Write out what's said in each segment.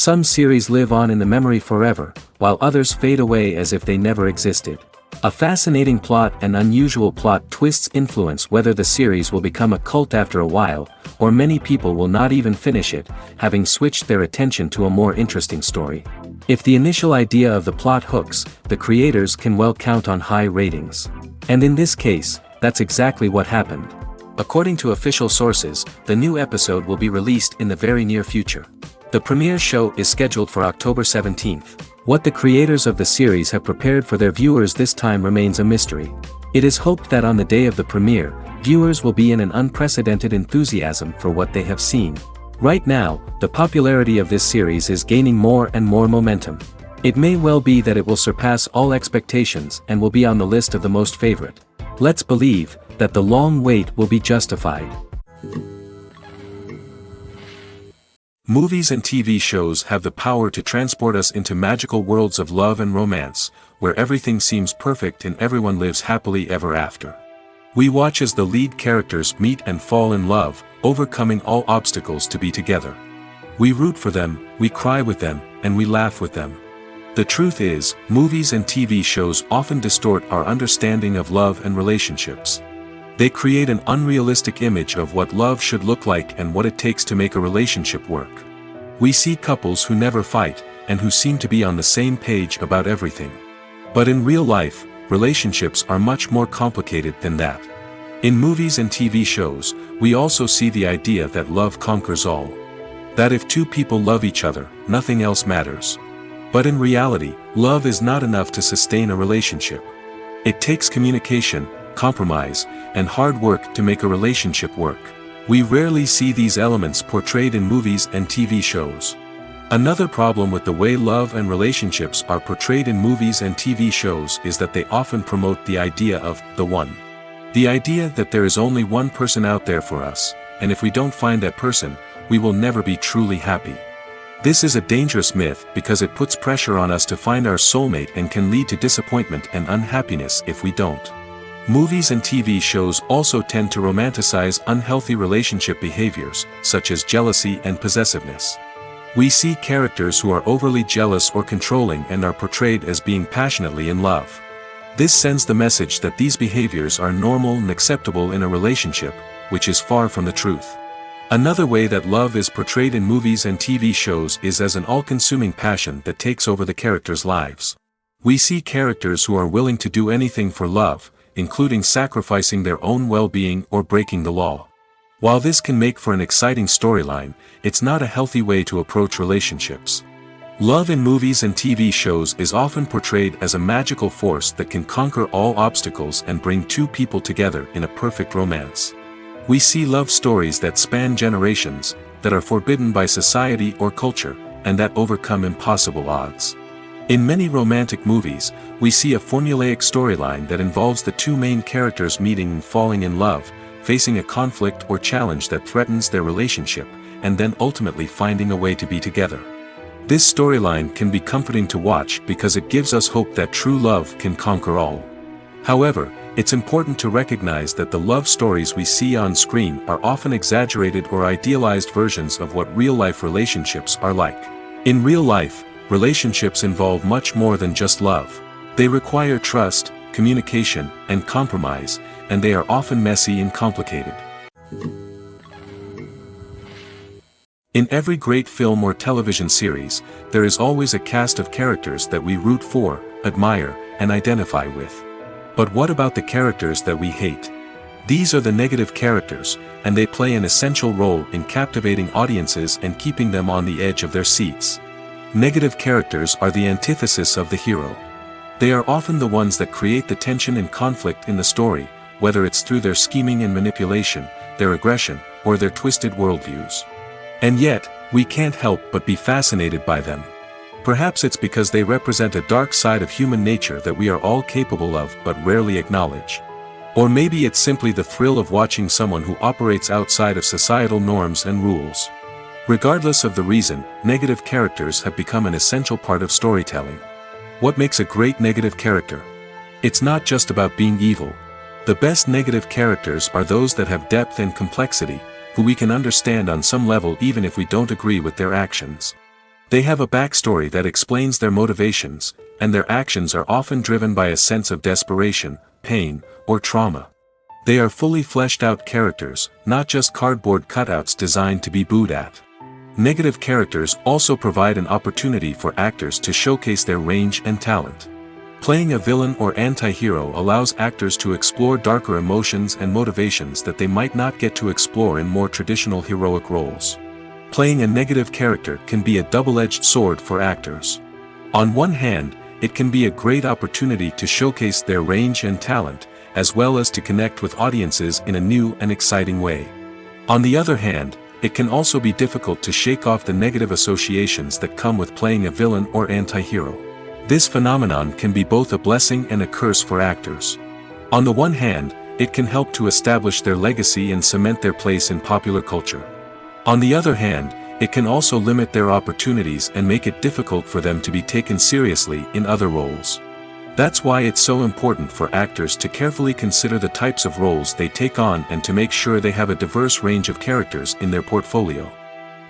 Some series live on in the memory forever, while others fade away as if they never existed. A fascinating plot and unusual plot twists influence whether the series will become a cult after a while, or many people will not even finish it, having switched their attention to a more interesting story. If the initial idea of the plot hooks, the creators can well count on high ratings. And in this case, that's exactly what happened. According to official sources, the new episode will be released in the very near future. The premiere show is scheduled for October 17th. What the creators of the series have prepared for their viewers this time remains a mystery. It is hoped that on the day of the premiere, viewers will be in an unprecedented enthusiasm for what they have seen. Right now, the popularity of this series is gaining more and more momentum. It may well be that it will surpass all expectations and will be on the list of the most favorite. Let's believe that the long wait will be justified. Movies and TV shows have the power to transport us into magical worlds of love and romance, where everything seems perfect and everyone lives happily ever after. We watch as the lead characters meet and fall in love, overcoming all obstacles to be together. We root for them, we cry with them, and we laugh with them. The truth is, movies and TV shows often distort our understanding of love and relationships. They create an unrealistic image of what love should look like and what it takes to make a relationship work. We see couples who never fight, and who seem to be on the same page about everything. But in real life, relationships are much more complicated than that. In movies and TV shows, we also see the idea that love conquers all. That if two people love each other, nothing else matters. But in reality, love is not enough to sustain a relationship. It takes communication, compromise, and hard work to make a relationship work. We rarely see these elements portrayed in movies and TV shows. Another problem with the way love and relationships are portrayed in movies and TV shows is that they often promote the idea of the one. The idea that there is only one person out there for us, and if we don't find that person, we will never be truly happy. This is a dangerous myth because it puts pressure on us to find our soulmate and can lead to disappointment and unhappiness if we don't. Movies and TV shows also tend to romanticize unhealthy relationship behaviors, such as jealousy and possessiveness. We see characters who are overly jealous or controlling and are portrayed as being passionately in love. This sends the message that these behaviors are normal and acceptable in a relationship, which is far from the truth. Another way that love is portrayed in movies and TV shows is as an all-consuming passion that takes over the characters' lives. We see characters who are willing to do anything for love, including sacrificing their own well-being or breaking the law. While this can make for an exciting storyline, it's not a healthy way to approach relationships. Love in movies and TV shows is often portrayed as a magical force that can conquer all obstacles and bring two people together in a perfect romance. We see love stories that span generations, that are forbidden by society or culture, and that overcome impossible odds. In many romantic movies, we see a formulaic storyline that involves the two main characters meeting and falling in love, facing a conflict or challenge that threatens their relationship, and then ultimately finding a way to be together. This storyline can be comforting to watch because it gives us hope that true love can conquer all. However, it's important to recognize that the love stories we see on screen are often exaggerated or idealized versions of what real-life relationships are like. In real life, relationships involve much more than just love. They require trust, communication, and compromise, and they are often messy and complicated. In every great film or television series, there is always a cast of characters that we root for, admire, and identify with. But what about the characters that we hate? These are the negative characters, and they play an essential role in captivating audiences and keeping them on the edge of their seats. Negative characters are the antithesis of the hero. They are often the ones that create the tension and conflict in the story, whether it's through their scheming and manipulation, their aggression, or their twisted worldviews. And yet, we can't help but be fascinated by them. Perhaps it's because they represent a dark side of human nature that we are all capable of but rarely acknowledge. Or maybe it's simply the thrill of watching someone who operates outside of societal norms and rules. Regardless of the reason, negative characters have become an essential part of storytelling. What makes a great negative character? It's not just about being evil. The best negative characters are those that have depth and complexity, who we can understand on some level even if we don't agree with their actions. They have a backstory that explains their motivations, and their actions are often driven by a sense of desperation, pain, or trauma. They are fully fleshed out characters, not just cardboard cutouts designed to be booed at. Negative characters also provide an opportunity for actors to showcase their range and talent. Playing a villain or anti-hero allows actors to explore darker emotions and motivations that they might not get to explore in more traditional heroic roles. Playing a negative character can be a double-edged sword for actors. On one hand, it can be a great opportunity to showcase their range and talent, as well as to connect with audiences in a new and exciting way. On the other hand, it can also be difficult to shake off the negative associations that come with playing a villain or anti-hero. This phenomenon can be both a blessing and a curse for actors. On the one hand, it can help to establish their legacy and cement their place in popular culture. On the other hand, it can also limit their opportunities and make it difficult for them to be taken seriously in other roles. That's why it's so important for actors to carefully consider the types of roles they take on and to make sure they have a diverse range of characters in their portfolio.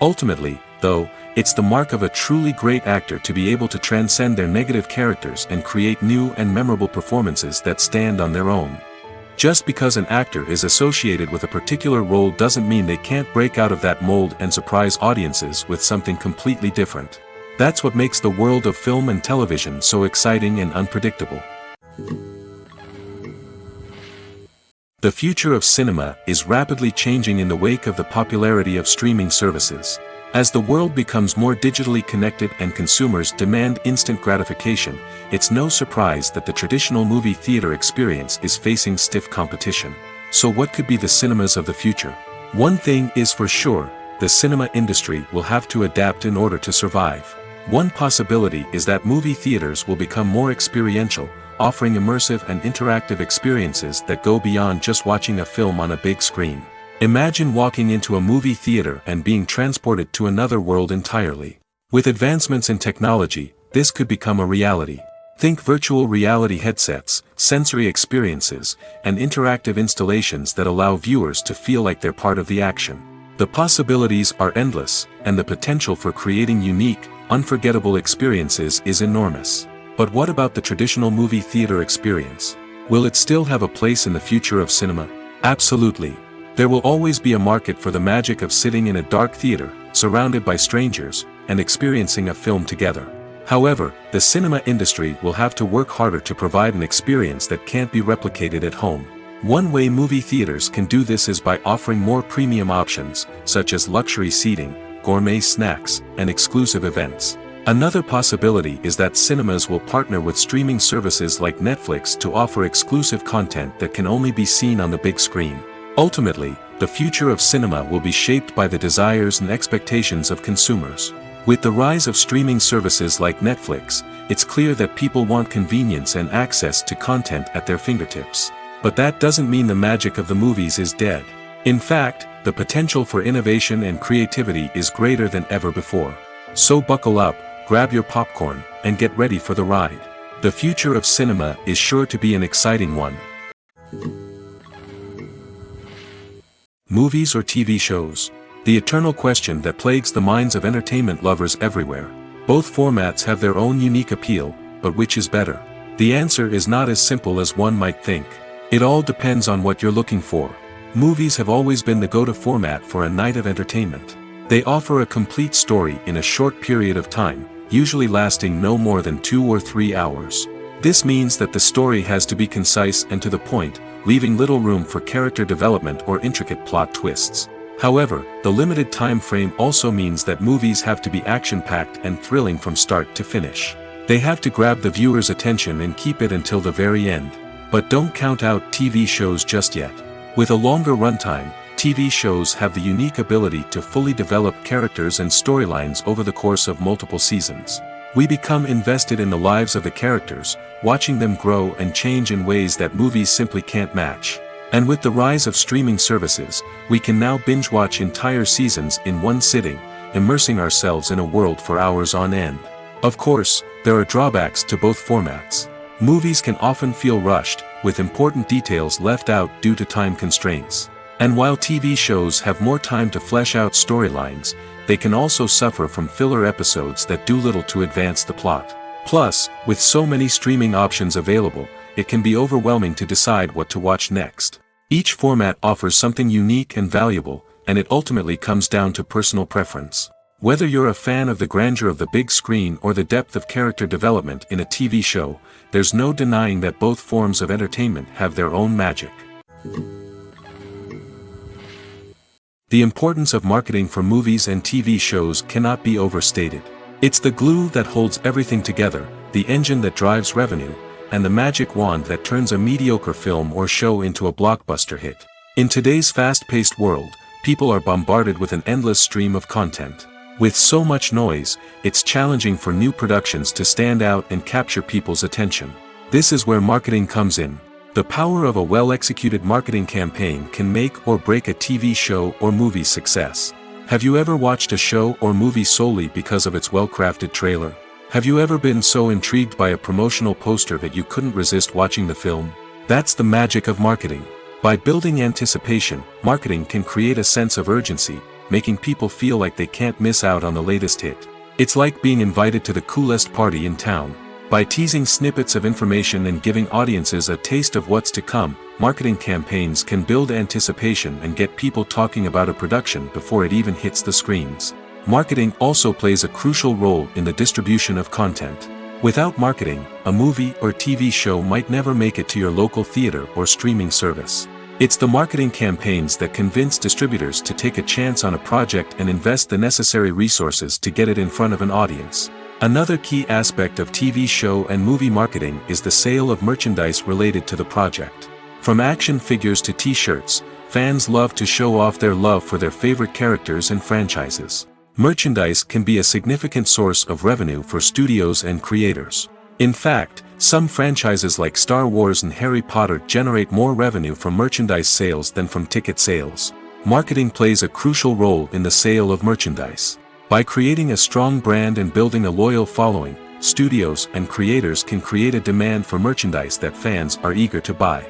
Ultimately, though, it's the mark of a truly great actor to be able to transcend their negative characters and create new and memorable performances that stand on their own. Just because an actor is associated with a particular role doesn't mean they can't break out of that mold and surprise audiences with something completely different. That's what makes the world of film and television so exciting and unpredictable. The future of cinema is rapidly changing in the wake of the popularity of streaming services. As the world becomes more digitally connected and consumers demand instant gratification, it's no surprise that the traditional movie theater experience is facing stiff competition. So what could be the cinemas of the future? One thing is for sure, the cinema industry will have to adapt in order to survive. One possibility is that movie theaters will become more experiential, offering immersive and interactive experiences that go beyond just watching a film on a big screen. Imagine walking into a movie theater and being transported to another world entirely. With advancements in technology, this could become a reality. Think virtual reality headsets, sensory experiences, and interactive installations that allow viewers to feel like they're part of the action. The possibilities are endless, and the potential for creating unique, unforgettable experiences is enormous. But what about the traditional movie theater experience? Will it still have a place in the future of cinema? Absolutely. There will always be a market for the magic of sitting in a dark theater, surrounded by strangers, and experiencing a film together. However, the cinema industry will have to work harder to provide an experience that can't be replicated at home. One way movie theaters can do this is by offering more premium options, such as luxury seating, gourmet snacks, and exclusive events. Another possibility is that cinemas will partner with streaming services like Netflix to offer exclusive content that can only be seen on the big screen. Ultimately, the future of cinema will be shaped by the desires and expectations of consumers. With the rise of streaming services like Netflix, it's clear that people want convenience and access to content at their fingertips. But that doesn't mean the magic of the movies is dead. In fact, the potential for innovation and creativity is greater than ever before. So buckle up, grab your popcorn, and get ready for the ride. The future of cinema is sure to be an exciting one. Movies or TV shows? The eternal question that plagues the minds of entertainment lovers everywhere. Both formats have their own unique appeal, but which is better? The answer is not as simple as one might think. It all depends on what you're looking for. Movies have always been the go-to format for a night of entertainment. They offer a complete story in a short period of time, usually lasting no more than 2 or 3 hours. This means that the story has to be concise and to the point, leaving little room for character development or intricate plot twists. However, the limited time frame also means that movies have to be action-packed and thrilling from start to finish. They have to grab the viewer's attention and keep it until the very end. But don't count out TV shows just yet. With a longer runtime, TV shows have the unique ability to fully develop characters and storylines over the course of multiple seasons. We become invested in the lives of the characters, watching them grow and change in ways that movies simply can't match. And with the rise of streaming services, we can now binge-watch entire seasons in one sitting, immersing ourselves in a world for hours on end. Of course, there are drawbacks to both formats. Movies can often feel rushed, with important details left out due to time constraints. And while TV shows have more time to flesh out storylines, they can also suffer from filler episodes that do little to advance the plot. Plus, with so many streaming options available, it can be overwhelming to decide what to watch next. Each format offers something unique and valuable, and it ultimately comes down to personal preference. Whether you're a fan of the grandeur of the big screen or the depth of character development in a TV show, there's no denying that both forms of entertainment have their own magic. The importance of marketing for movies and TV shows cannot be overstated. It's the glue that holds everything together, the engine that drives revenue, and the magic wand that turns a mediocre film or show into a blockbuster hit. In today's fast-paced world, people are bombarded with an endless stream of content. With so much noise, it's challenging for new productions to stand out and capture people's attention. This is where marketing comes in. The power of a well-executed marketing campaign can make or break a TV show or movie's success. Have you ever watched a show or movie solely because of its well-crafted trailer? Have you ever been so intrigued by a promotional poster that you couldn't resist watching the film? That's the magic of marketing. By building anticipation, marketing can create a sense of urgency, making people feel like they can't miss out on the latest hit. It's like being invited to the coolest party in town. By teasing snippets of information and giving audiences a taste of what's to come, marketing campaigns can build anticipation and get people talking about a production before it even hits the screens. Marketing also plays a crucial role in the distribution of content. Without marketing, a movie or TV show might never make it to your local theater or streaming service. It's the marketing campaigns that convince distributors to take a chance on a project and invest the necessary resources to get it in front of an audience. Another key aspect of TV show and movie marketing is the sale of merchandise related to the project. From action figures to t-shirts, fans love to show off their love for their favorite characters and franchises. Merchandise can be a significant source of revenue for studios and creators. In fact, some franchises like Star Wars and Harry Potter generate more revenue from merchandise sales than from ticket sales. Marketing plays a crucial role in the sale of merchandise. By creating a strong brand and building a loyal following, studios and creators can create a demand for merchandise that fans are eager to buy.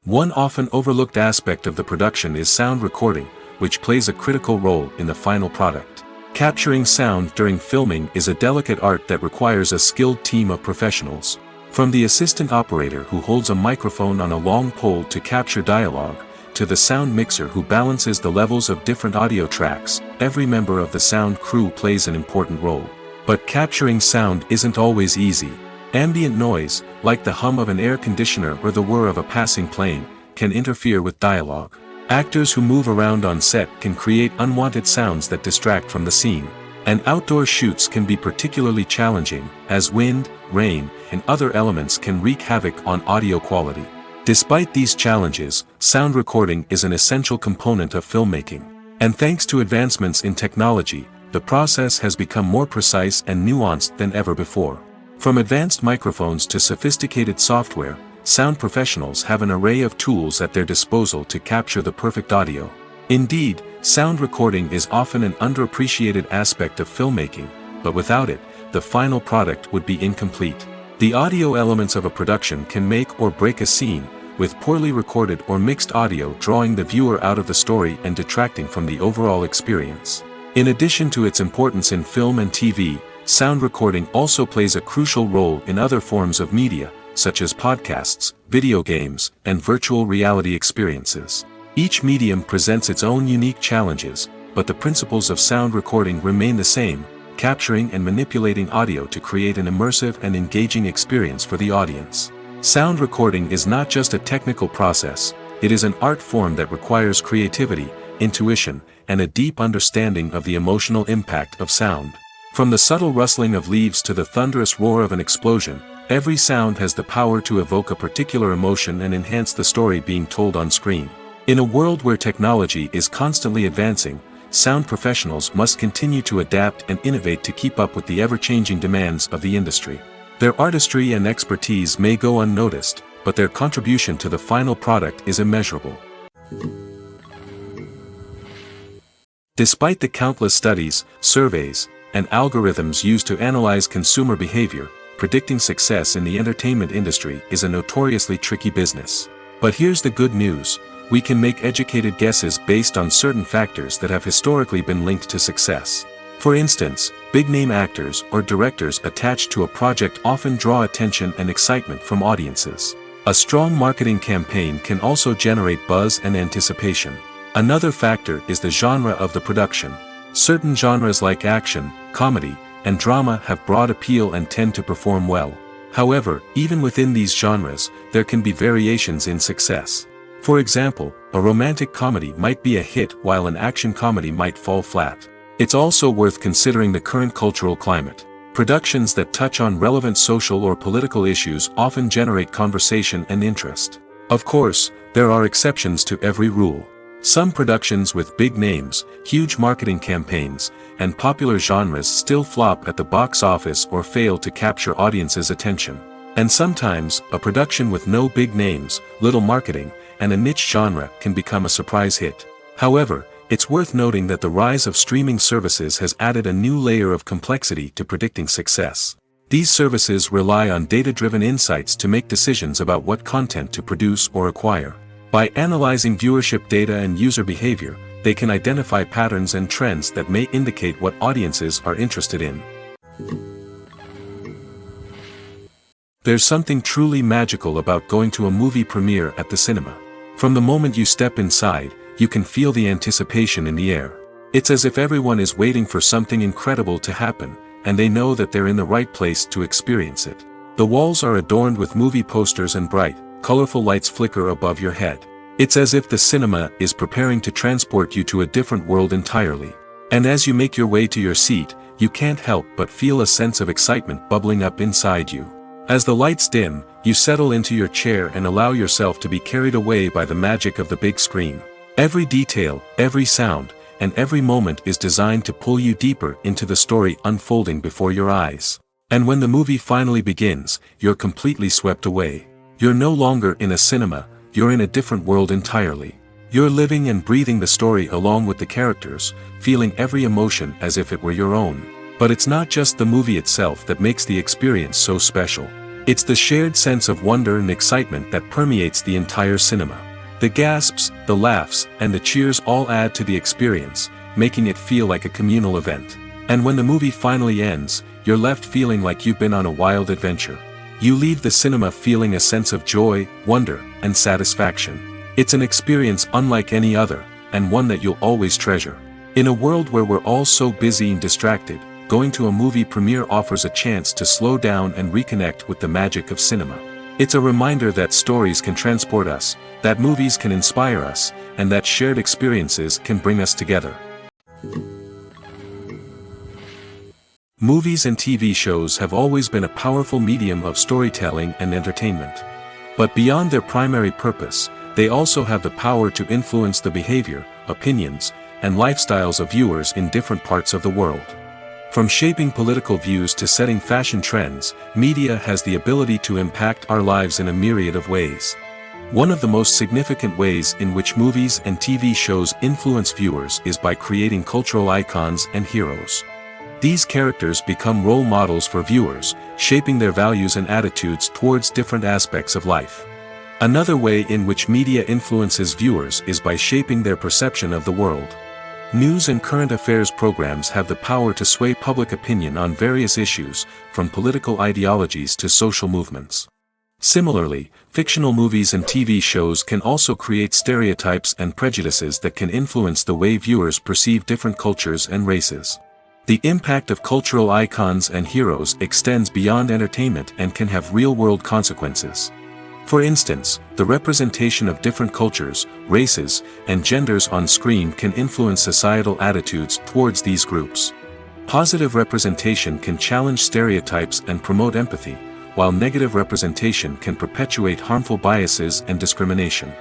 One often overlooked aspect of the production is sound recording, which plays a critical role in the final product. Capturing sound during filming is a delicate art that requires a skilled team of professionals. From the assistant operator who holds a microphone on a long pole to capture dialogue, to the sound mixer who balances the levels of different audio tracks, every member of the sound crew plays an important role. But capturing sound isn't always easy. Ambient noise, like the hum of an air conditioner or the whir of a passing plane, can interfere with dialogue. Actors who move around on set can create unwanted sounds that distract from the scene. And outdoor shoots can be particularly challenging, as wind, rain, and other elements can wreak havoc on audio quality. Despite these challenges, sound recording is an essential component of filmmaking. And thanks to advancements in technology, the process has become more precise and nuanced than ever before. From advanced microphones to sophisticated software, sound professionals have an array of tools at their disposal to capture the perfect audio. Indeed, sound recording is often an underappreciated aspect of filmmaking, but without it, the final product would be incomplete. The audio elements of a production can make or break a scene, with poorly recorded or mixed audio drawing the viewer out of the story and detracting from the overall experience. In addition to its importance in film and TV, sound recording also plays a crucial role in other forms of media, such as podcasts, video games, and virtual reality experiences. Each medium presents its own unique challenges, but the principles of sound recording remain the same, capturing and manipulating audio to create an immersive and engaging experience for the audience. Sound recording is not just a technical process, it is an art form that requires creativity, intuition, and a deep understanding of the emotional impact of sound. From the subtle rustling of leaves to the thunderous roar of an explosion, every sound has the power to evoke a particular emotion and enhance the story being told on screen. In a world where technology is constantly advancing, sound professionals must continue to adapt and innovate to keep up with the ever-changing demands of the industry. Their artistry and expertise may go unnoticed, but their contribution to the final product is immeasurable. Despite the countless studies, surveys, and algorithms used to analyze consumer behavior, predicting success in the entertainment industry is a notoriously tricky business. But here's the good news: we can make educated guesses based on certain factors that have historically been linked to success. For instance, big-name actors or directors attached to a project often draw attention and excitement from audiences. A strong marketing campaign can also generate buzz and anticipation. Another factor is the genre of the production. Certain genres like action, comedy, and drama have broad appeal and tend to perform well. However, even within these genres, there can be variations in success. For example, a romantic comedy might be a hit while an action comedy might fall flat. It's also worth considering the current cultural climate. Productions that touch on relevant social or political issues often generate conversation and interest. Of course, there are exceptions to every rule. Some productions with big names, huge marketing campaigns, and popular genres still flop at the box office or fail to capture audiences' attention. And sometimes, a production with no big names, little marketing, and a niche genre can become a surprise hit. However, it's worth noting that the rise of streaming services has added a new layer of complexity to predicting success. These services rely on data-driven insights to make decisions about what content to produce or acquire. By analyzing viewership data and user behavior, they can identify patterns and trends that may indicate what audiences are interested in. There's something truly magical about going to a movie premiere at the cinema. From the moment you step inside, you can feel the anticipation in the air. It's as if everyone is waiting for something incredible to happen, and they know that they're in the right place to experience it. The walls are adorned with movie posters and bright, colorful lights flicker above your head. It's as if the cinema is preparing to transport you to a different world entirely. And as you make your way to your seat, you can't help but feel a sense of excitement bubbling up inside you. As the lights dim, you settle into your chair and allow yourself to be carried away by the magic of the big screen. Every detail, every sound, and every moment is designed to pull you deeper into the story unfolding before your eyes. And when the movie finally begins, you're completely swept away. You're no longer in a cinema, you're in a different world entirely. You're living and breathing the story along with the characters, feeling every emotion as if it were your own. But it's not just the movie itself that makes the experience so special. It's the shared sense of wonder and excitement that permeates the entire cinema. The gasps, the laughs, and the cheers all add to the experience, making it feel like a communal event. And when the movie finally ends, you're left feeling like you've been on a wild adventure. You leave the cinema feeling a sense of joy, wonder, and satisfaction. It's an experience unlike any other, and one that you'll always treasure. In a world where we're all so busy and distracted, going to a movie premiere offers a chance to slow down and reconnect with the magic of cinema. It's a reminder that stories can transport us, that movies can inspire us, and that shared experiences can bring us together. Movies and TV shows have always been a powerful medium of storytelling and entertainment. But beyond their primary purpose, they also have the power to influence the behavior, opinions, and lifestyles of viewers in different parts of the world. From shaping political views to setting fashion trends, media has the ability to impact our lives in a myriad of ways. One of the most significant ways in which movies and TV shows influence viewers is by creating cultural icons and heroes. These characters become role models for viewers, shaping their values and attitudes towards different aspects of life. Another way in which media influences viewers is by shaping their perception of the world. News and current affairs programs have the power to sway public opinion on various issues, from political ideologies to social movements. Similarly, fictional movies and TV shows can also create stereotypes and prejudices that can influence the way viewers perceive different cultures and races. The impact of cultural icons and heroes extends beyond entertainment and can have real-world consequences. For instance, the representation of different cultures, races, and genders on screen can influence societal attitudes towards these groups. Positive representation can challenge stereotypes and promote empathy, while negative representation can perpetuate harmful biases and discrimination.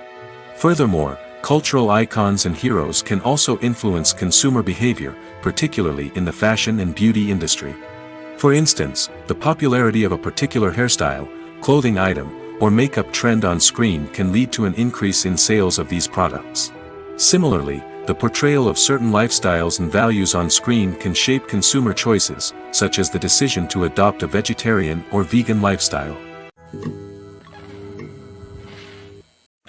Furthermore, cultural icons and heroes can also influence consumer behavior, particularly in the fashion and beauty industry. For instance, the popularity of a particular hairstyle, clothing item, or makeup trend on screen can lead to an increase in sales of these products. Similarly, the portrayal of certain lifestyles and values on screen can shape consumer choices, such as the decision to adopt a vegetarian or vegan lifestyle.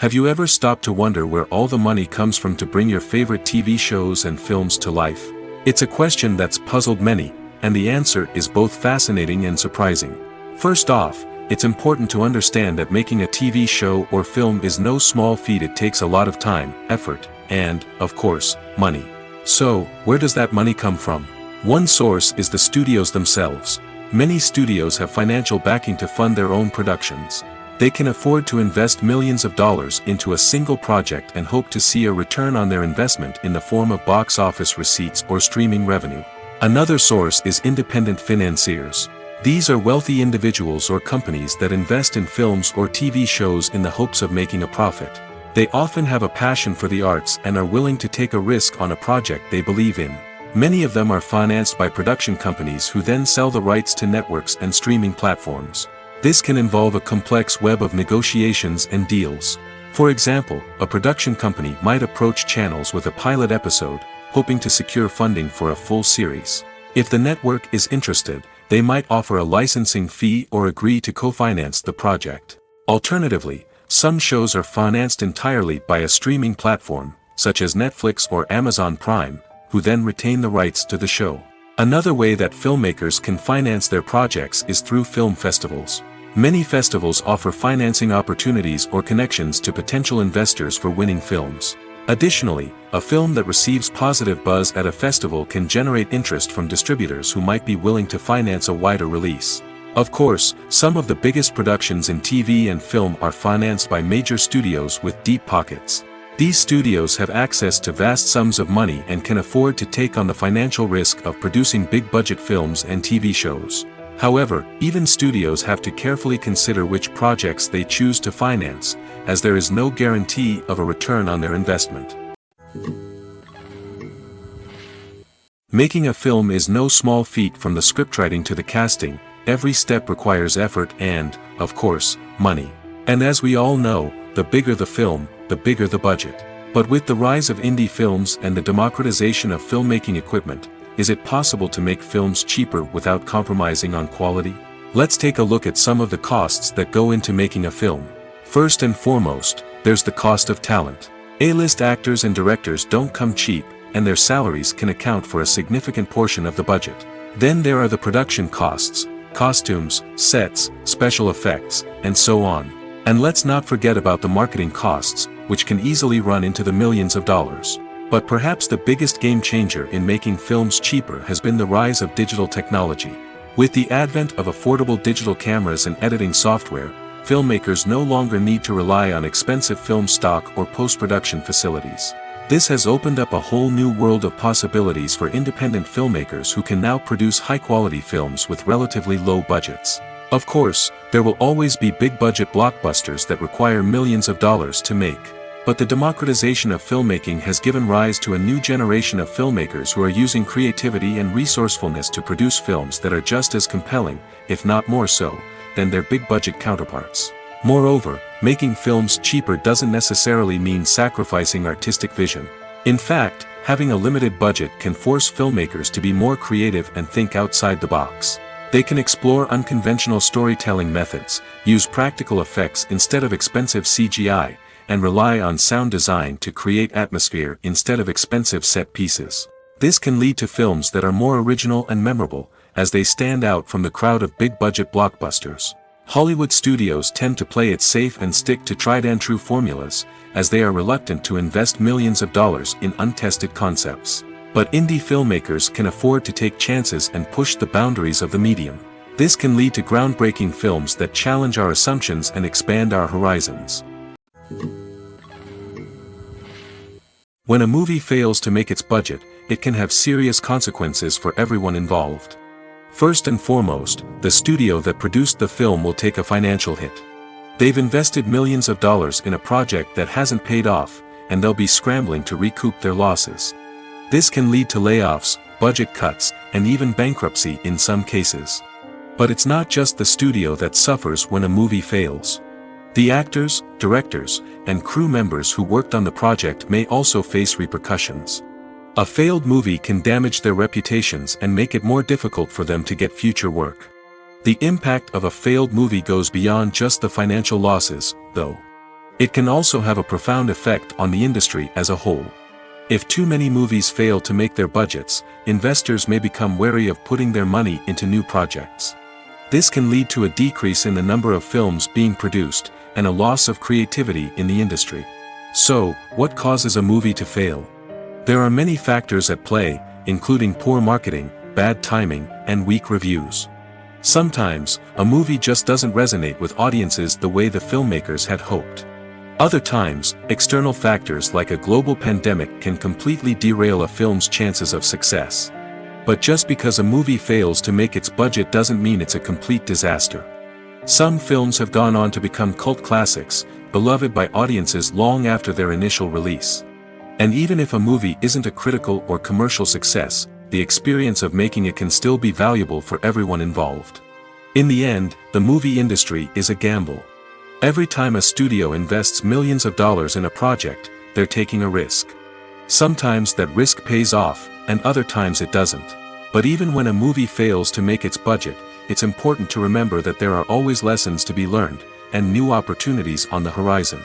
Have you ever stopped to wonder where all the money comes from to bring your favorite TV shows and films to life? It's a question that's puzzled many, and the answer is both fascinating and surprising. First off, it's important to understand that making a TV show or film is no small feat. It takes a lot of time, effort, and, of course, money. So, where does that money come from? One source is the studios themselves. Many studios have financial backing to fund their own productions. They can afford to invest millions of dollars into a single project and hope to see a return on their investment in the form of box office receipts or streaming revenue. Another source is independent financiers. These are wealthy individuals or companies that invest in films or TV shows in the hopes of making a profit. They often have a passion for the arts and are willing to take a risk on a project they believe in. Many of them are financed by production companies who then sell the rights to networks and streaming platforms. This can involve a complex web of negotiations and deals. For example, a production company might approach channels with a pilot episode, hoping to secure funding for a full series. If the network is interested, they might offer a licensing fee or agree to co-finance the project. Alternatively, some shows are financed entirely by a streaming platform, such as Netflix or Amazon Prime, who then retain the rights to the show. Another way that filmmakers can finance their projects is through film festivals. Many festivals offer financing opportunities or connections to potential investors for winning films. Additionally, a film that receives positive buzz at a festival can generate interest from distributors who might be willing to finance a wider release. Of course, some of the biggest productions in TV and film are financed by major studios with deep pockets. These studios have access to vast sums of money and can afford to take on the financial risk of producing big-budget films and TV shows. However, even studios have to carefully consider which projects they choose to finance, as there is no guarantee of a return on their investment. Making a film is no small feat. From the scriptwriting to the casting, every step requires effort and, of course, money. And as we all know, the bigger the film, the bigger the budget. But with the rise of indie films and the democratization of filmmaking equipment, is it possible to make films cheaper without compromising on quality? Let's take a look at some of the costs that go into making a film. First and foremost, there's the cost of talent. A-list actors and directors don't come cheap, and their salaries can account for a significant portion of the budget. Then there are the production costs, costumes, sets, special effects, and so on. And let's not forget about the marketing costs, which can easily run into the millions of dollars. But perhaps the biggest game changer in making films cheaper has been the rise of digital technology. With the advent of affordable digital cameras and editing software, filmmakers no longer need to rely on expensive film stock or post-production facilities. This has opened up a whole new world of possibilities for independent filmmakers who can now produce high-quality films with relatively low budgets. Of course, there will always be big-budget blockbusters that require millions of dollars to make. But the democratization of filmmaking has given rise to a new generation of filmmakers who are using creativity and resourcefulness to produce films that are just as compelling, if not more so, than their big-budget counterparts. Moreover, making films cheaper doesn't necessarily mean sacrificing artistic vision. In fact, having a limited budget can force filmmakers to be more creative and think outside the box. They can explore unconventional storytelling methods, use practical effects instead of expensive CGI, and rely on sound design to create atmosphere instead of expensive set pieces. This can lead to films that are more original and memorable, as they stand out from the crowd of big-budget blockbusters. Hollywood studios tend to play it safe and stick to tried-and-true formulas, as they are reluctant to invest millions of dollars in untested concepts. But indie filmmakers can afford to take chances and push the boundaries of the medium. This can lead to groundbreaking films that challenge our assumptions and expand our horizons. When a movie fails to make its budget, it can have serious consequences for everyone involved. First and foremost, the studio that produced the film will take a financial hit. They've invested millions of dollars in a project that hasn't paid off, and they'll be scrambling to recoup their losses. This can lead to layoffs, budget cuts, and even bankruptcy in some cases. But it's not just the studio that suffers when a movie fails. The actors, directors, and crew members who worked on the project may also face repercussions. A failed movie can damage their reputations and make it more difficult for them to get future work. The impact of a failed movie goes beyond just the financial losses, though. It can also have a profound effect on the industry as a whole. If too many movies fail to make their budgets, investors may become wary of putting their money into new projects. This can lead to a decrease in the number of films being produced, and a loss of creativity in the industry. So, what causes a movie to fail? There are many factors at play, including poor marketing, bad timing, and weak reviews. Sometimes, a movie just doesn't resonate with audiences the way the filmmakers had hoped. Other times, external factors like a global pandemic can completely derail a film's chances of success. But just because a movie fails to make its budget doesn't mean it's a complete disaster. Some films have gone on to become cult classics, beloved by audiences long after their initial release. And even if a movie isn't a critical or commercial success, the experience of making it can still be valuable for everyone involved. In the end, the movie industry is a gamble. Every time a studio invests millions of dollars in a project, they're taking a risk. Sometimes that risk pays off, and other times it doesn't. But even when a movie fails to make its budget, it's important to remember that there are always lessons to be learned, and new opportunities on the horizon.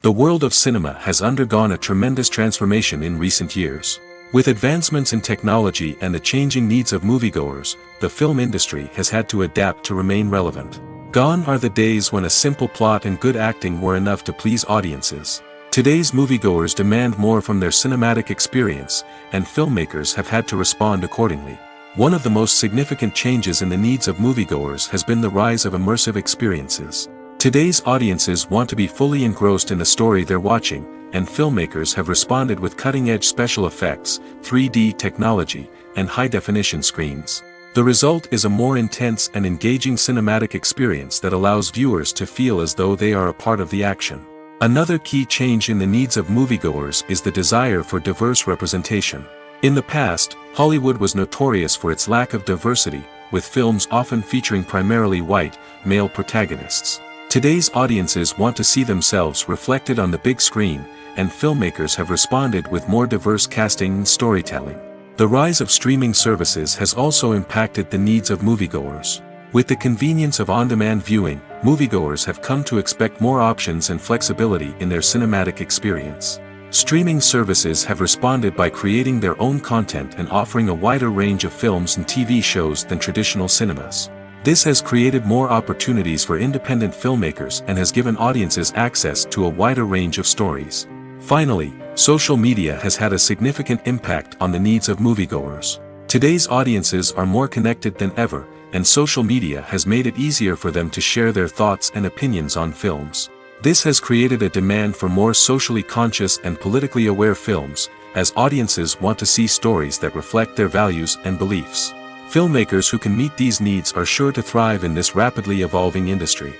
The world of cinema has undergone a tremendous transformation in recent years. With advancements in technology and the changing needs of moviegoers, the film industry has had to adapt to remain relevant. Gone are the days when a simple plot and good acting were enough to please audiences. Today's moviegoers demand more from their cinematic experience, and filmmakers have had to respond accordingly. One of the most significant changes in the needs of moviegoers has been the rise of immersive experiences. Today's audiences want to be fully engrossed in the story they're watching, and filmmakers have responded with cutting-edge special effects, 3D technology, and high-definition screens. The result is a more intense and engaging cinematic experience that allows viewers to feel as though they are a part of the action. Another key change in the needs of moviegoers is the desire for diverse representation. In the past, Hollywood was notorious for its lack of diversity, with films often featuring primarily white, male protagonists. Today's audiences want to see themselves reflected on the big screen, and filmmakers have responded with more diverse casting and storytelling. The rise of streaming services has also impacted the needs of moviegoers. With the convenience of on-demand viewing, moviegoers have come to expect more options and flexibility in their cinematic experience. Streaming services have responded by creating their own content and offering a wider range of films and TV shows than traditional cinemas. This has created more opportunities for independent filmmakers and has given audiences access to a wider range of stories. Finally, social media has had a significant impact on the needs of moviegoers. Today's audiences are more connected than ever, and social media has made it easier for them to share their thoughts and opinions on films. This has created a demand for more socially conscious and politically aware films, as audiences want to see stories that reflect their values and beliefs. Filmmakers who can meet these needs are sure to thrive in this rapidly evolving industry.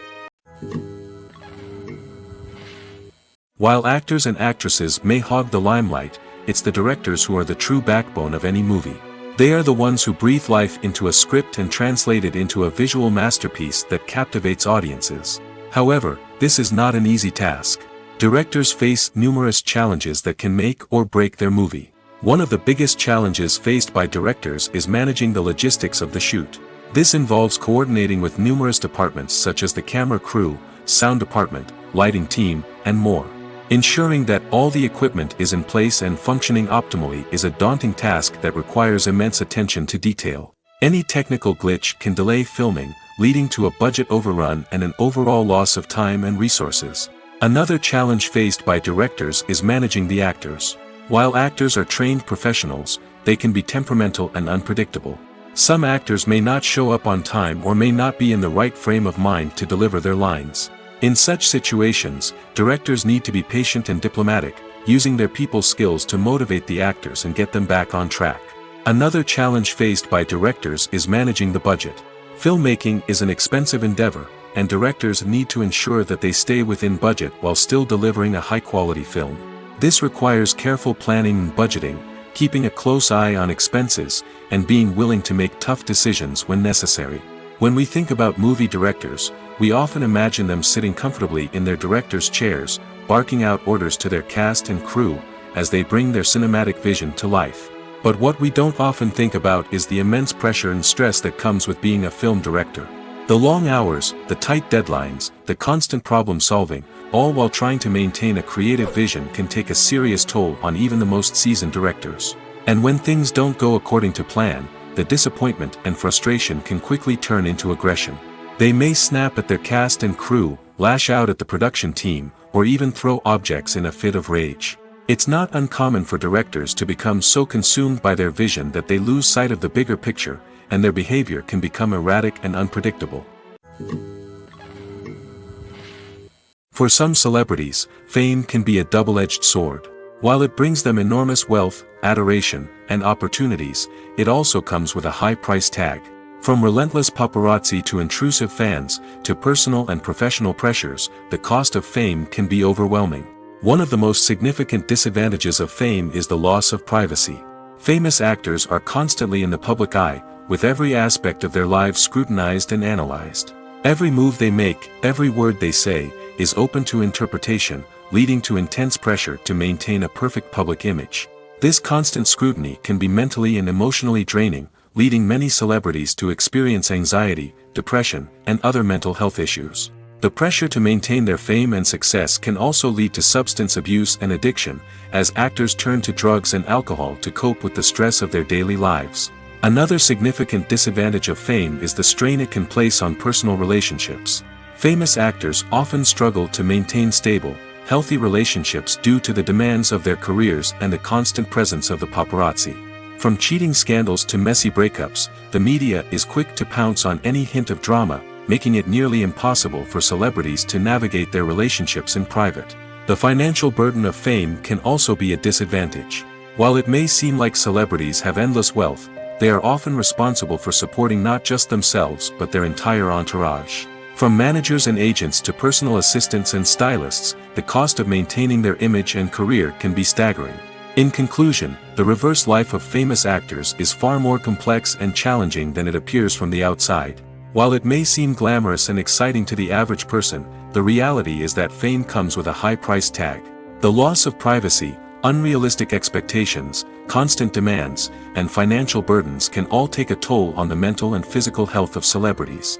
While actors and actresses may hog the limelight, it's the directors who are the true backbone of any movie. They are the ones who breathe life into a script and translate it into a visual masterpiece that captivates audiences. However, this is not an easy task. Directors face numerous challenges that can make or break their movie. One of the biggest challenges faced by directors is managing the logistics of the shoot. This involves coordinating with numerous departments such as the camera crew, sound department, lighting team, and more. Ensuring that all the equipment is in place and functioning optimally is a daunting task that requires immense attention to detail. Any technical glitch can delay filming, leading to a budget overrun and an overall loss of time and resources. Another challenge faced by directors is managing the actors. While actors are trained professionals, they can be temperamental and unpredictable. Some actors may not show up on time or may not be in the right frame of mind to deliver their lines. In such situations, directors need to be patient and diplomatic, using their people skills to motivate the actors and get them back on track. Another challenge faced by directors is managing the budget. Filmmaking is an expensive endeavor, and directors need to ensure that they stay within budget while still delivering a high-quality film. This requires careful planning and budgeting, keeping a close eye on expenses, and being willing to make tough decisions when necessary. When we think about movie directors, we often imagine them sitting comfortably in their director's chairs, barking out orders to their cast and crew, as they bring their cinematic vision to life. But what we don't often think about is the immense pressure and stress that comes with being a film director. The long hours, the tight deadlines, the constant problem solving, all while trying to maintain a creative vision can take a serious toll on even the most seasoned directors. And when things don't go according to plan, the disappointment and frustration can quickly turn into aggression. They may snap at their cast and crew, lash out at the production team, or even throw objects in a fit of rage. It's not uncommon for directors to become so consumed by their vision that they lose sight of the bigger picture, and their behavior can become erratic and unpredictable. For some celebrities, fame can be a double-edged sword. While it brings them enormous wealth, adoration, and opportunities, it also comes with a high price tag. From relentless paparazzi to intrusive fans, to personal and professional pressures, the cost of fame can be overwhelming. One of the most significant disadvantages of fame is the loss of privacy. Famous actors are constantly in the public eye, with every aspect of their lives scrutinized and analyzed. Every move they make, every word they say, is open to interpretation, leading to intense pressure to maintain a perfect public image. This constant scrutiny can be mentally and emotionally draining, leading many celebrities to experience anxiety, depression, and other mental health issues. The pressure to maintain their fame and success can also lead to substance abuse and addiction, as actors turn to drugs and alcohol to cope with the stress of their daily lives. Another significant disadvantage of fame is the strain it can place on personal relationships. Famous actors often struggle to maintain stable, healthy relationships due to the demands of their careers and the constant presence of the paparazzi. From cheating scandals to messy breakups, the media is quick to pounce on any hint of drama, making it nearly impossible for celebrities to navigate their relationships in private. The financial burden of fame can also be a disadvantage. While it may seem like celebrities have endless wealth, they are often responsible for supporting not just themselves but their entire entourage. From managers and agents to personal assistants and stylists, the cost of maintaining their image and career can be staggering. In conclusion, the reverse life of famous actors is far more complex and challenging than it appears from the outside. While it may seem glamorous and exciting to the average person, the reality is that fame comes with a high price tag. The loss of privacy, unrealistic expectations, constant demands, and financial burdens can all take a toll on the mental and physical health of celebrities.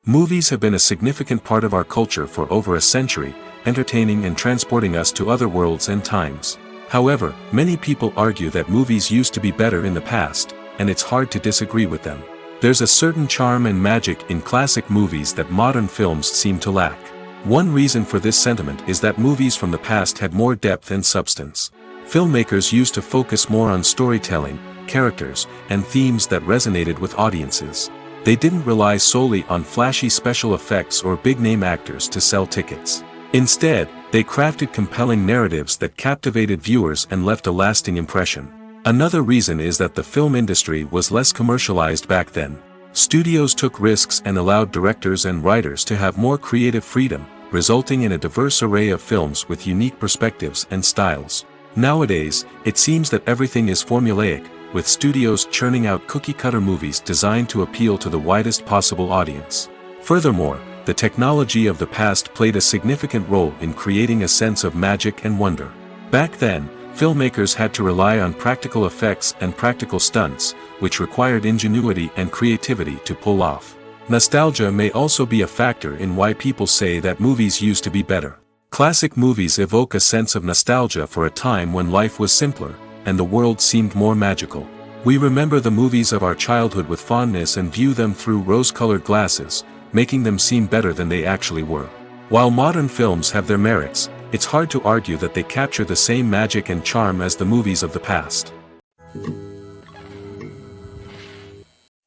Movies have been a significant part of our culture for over a century, entertaining and transporting us to other worlds and times. However, many people argue that movies used to be better in the past, and it's hard to disagree with them. There's a certain charm and magic in classic movies that modern films seem to lack. One reason for this sentiment is that movies from the past had more depth and substance. Filmmakers used to focus more on storytelling, characters, and themes that resonated with audiences. They didn't rely solely on flashy special effects or big-name actors to sell tickets. Instead, they crafted compelling narratives that captivated viewers and left a lasting impression. Another reason is that the film industry was less commercialized back then. Studios took risks and allowed directors and writers to have more creative freedom, resulting in a diverse array of films with unique perspectives and styles. Nowadays, it seems that everything is formulaic, with studios churning out cookie-cutter movies designed to appeal to the widest possible audience. Furthermore, the technology of the past played a significant role in creating a sense of magic and wonder. Back then, filmmakers had to rely on practical effects and practical stunts, which required ingenuity and creativity to pull off. Nostalgia may also be a factor in why people say that movies used to be better. Classic movies evoke a sense of nostalgia for a time when life was simpler, and the world seemed more magical. We remember the movies of our childhood with fondness and view them through rose-colored glasses, making them seem better than they actually were. While modern films have their merits, it's hard to argue that they capture the same magic and charm as the movies of the past.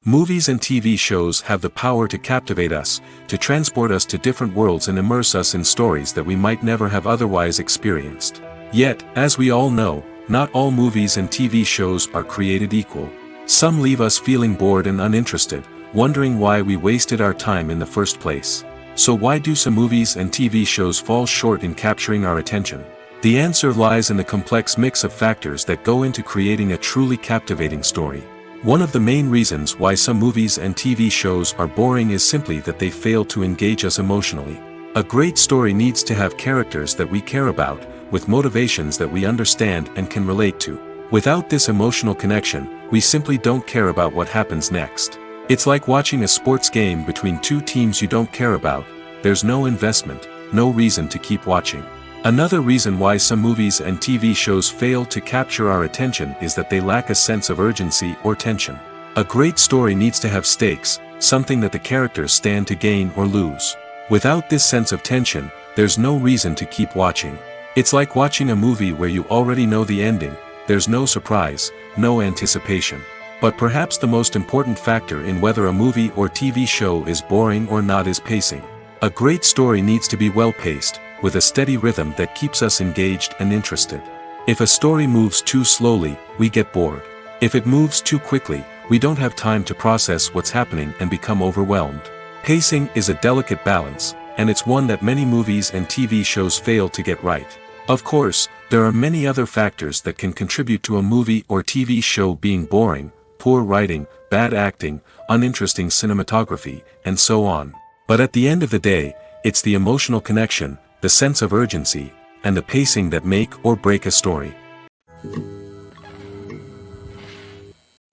Movies and TV shows have the power to captivate us, to transport us to different worlds and immerse us in stories that we might never have otherwise experienced. Yet, as we all know, not all movies and TV shows are created equal. Some leave us feeling bored and uninterested, wondering why we wasted our time in the first place. So why do some movies and TV shows fall short in capturing our attention? The answer lies in the complex mix of factors that go into creating a truly captivating story. One of the main reasons why some movies and TV shows are boring is simply that they fail to engage us emotionally. A great story needs to have characters that we care about, with motivations that we understand and can relate to. Without this emotional connection, we simply don't care about what happens next. It's like watching a sports game between two teams you don't care about. There's no investment, no reason to keep watching. Another reason why some movies and TV shows fail to capture our attention is that they lack a sense of urgency or tension. A great story needs to have stakes, something that the characters stand to gain or lose. Without this sense of tension, there's no reason to keep watching. It's like watching a movie where you already know the ending. There's no surprise, no anticipation. But perhaps the most important factor in whether a movie or TV show is boring or not is pacing. A great story needs to be well-paced, with a steady rhythm that keeps us engaged and interested. If a story moves too slowly, we get bored. If it moves too quickly, we don't have time to process what's happening and become overwhelmed. Pacing is a delicate balance, and it's one that many movies and TV shows fail to get right. Of course, there are many other factors that can contribute to a movie or TV show being boring: poor writing, bad acting, uninteresting cinematography, and so on. But at the end of the day, it's the emotional connection, the sense of urgency, and the pacing that make or break a story.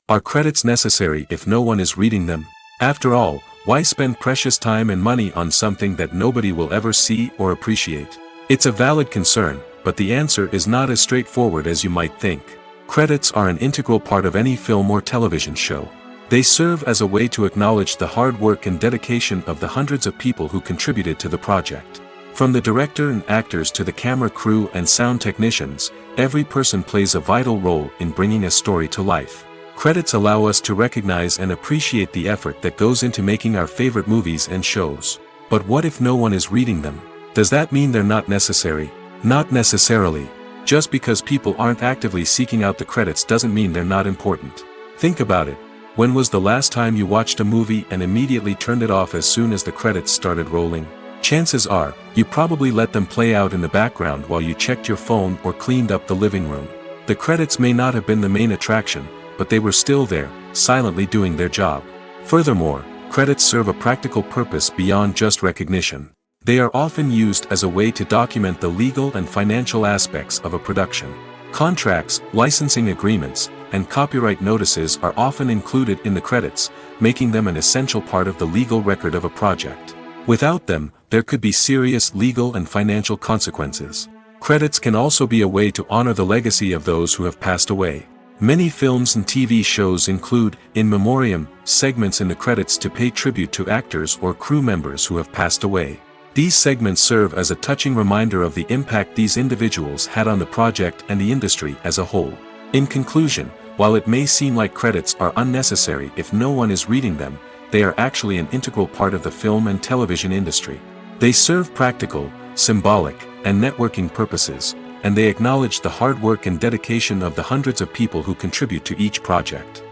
Are credits necessary if no one is reading them? After all, why spend precious time and money on something that nobody will ever see or appreciate? It's a valid concern, but the answer is not as straightforward as you might think. Credits are an integral part of any film or television show. They serve as a way to acknowledge the hard work and dedication of the hundreds of people who contributed to the project. From the director and actors to the camera crew and sound technicians, every person plays a vital role in bringing a story to life. Credits allow us to recognize and appreciate the effort that goes into making our favorite movies and shows. But what if no one is reading them? Does that mean they're not necessary? Not necessarily. Just because people aren't actively seeking out the credits doesn't mean they're not important. Think about it. When was the last time you watched a movie and immediately turned it off as soon as the credits started rolling? Chances are, you probably let them play out in the background while you checked your phone or cleaned up the living room. The credits may not have been the main attraction, but they were still there, silently doing their job. Furthermore, credits serve a practical purpose beyond just recognition. They are often used as a way to document the legal and financial aspects of a production. Contracts, licensing agreements, and copyright notices are often included in the credits, making them an essential part of the legal record of a project. Without them, there could be serious legal and financial consequences. Credits can also be a way to honor the legacy of those who have passed away. Many films and TV shows include in memoriam segments in the credits to pay tribute to actors or crew members who have passed away. These segments serve as a touching reminder of the impact these individuals had on the project and the industry as a whole. In conclusion, while it may seem like credits are unnecessary if no one is reading them, they are actually an integral part of the film and television industry. They serve practical, symbolic, and networking purposes, and they acknowledge the hard work and dedication of the hundreds of people who contribute to each project.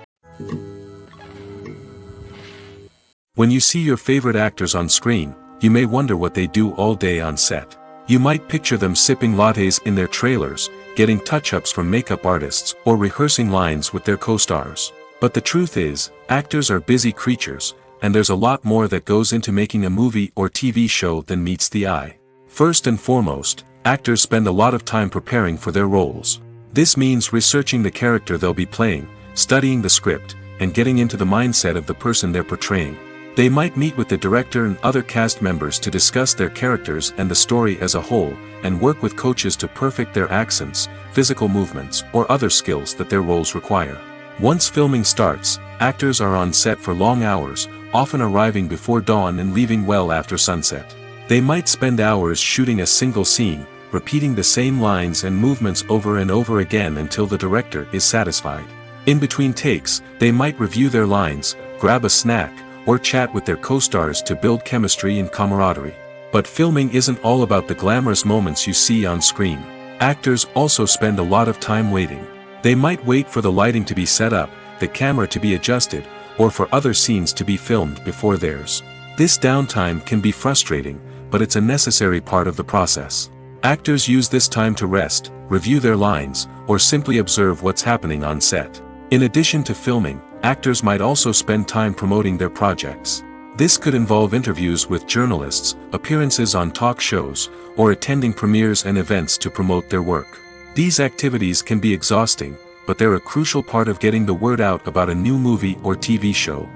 When you see your favorite actors on screen, you may wonder what they do all day on set. You might picture them sipping lattes in their trailers, getting touch-ups from makeup artists, or rehearsing lines with their co-stars. But the truth is, actors are busy creatures, and there's a lot more that goes into making a movie or TV show than meets the eye. First and foremost, actors spend a lot of time preparing for their roles. This means researching the character they'll be playing, studying the script, and getting into the mindset of the person they're portraying. They might meet with the director and other cast members to discuss their characters and the story as a whole, and work with coaches to perfect their accents, physical movements, or other skills that their roles require. Once filming starts, actors are on set for long hours, often arriving before dawn and leaving well after sunset. They might spend hours shooting a single scene, repeating the same lines and movements over and over again until the director is satisfied. In between takes, they might review their lines, grab a snack, or chat with their co-stars to build chemistry and camaraderie. But filming isn't all about the glamorous moments you see on screen. Actors also spend a lot of time waiting. They might wait for the lighting to be set up, the camera to be adjusted, or for other scenes to be filmed before theirs. This downtime can be frustrating, but it's a necessary part of the process. Actors use this time to rest, review their lines, or simply observe what's happening on set. In addition to filming, actors might also spend time promoting their projects. This could involve interviews with journalists, appearances on talk shows, or attending premieres and events to promote their work. These activities can be exhausting, but they're a crucial part of getting the word out about a new movie or TV show.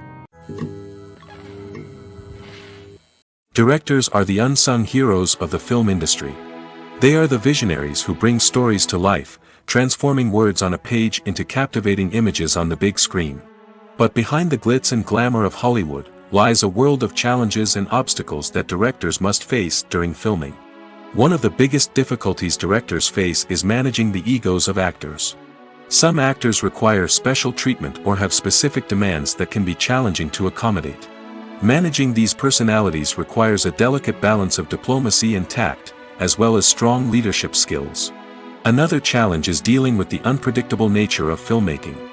Directors are the unsung heroes of the film industry. They are the visionaries who bring stories to life, transforming words on a page into captivating images on the big screen. But behind the glitz and glamour of Hollywood, lies a world of challenges and obstacles that directors must face during filming. One of the biggest difficulties directors face is managing the egos of actors. Some actors require special treatment or have specific demands that can be challenging to accommodate. Managing these personalities requires a delicate balance of diplomacy and tact, as well as strong leadership skills. Another challenge is dealing with the unpredictable nature of filmmaking.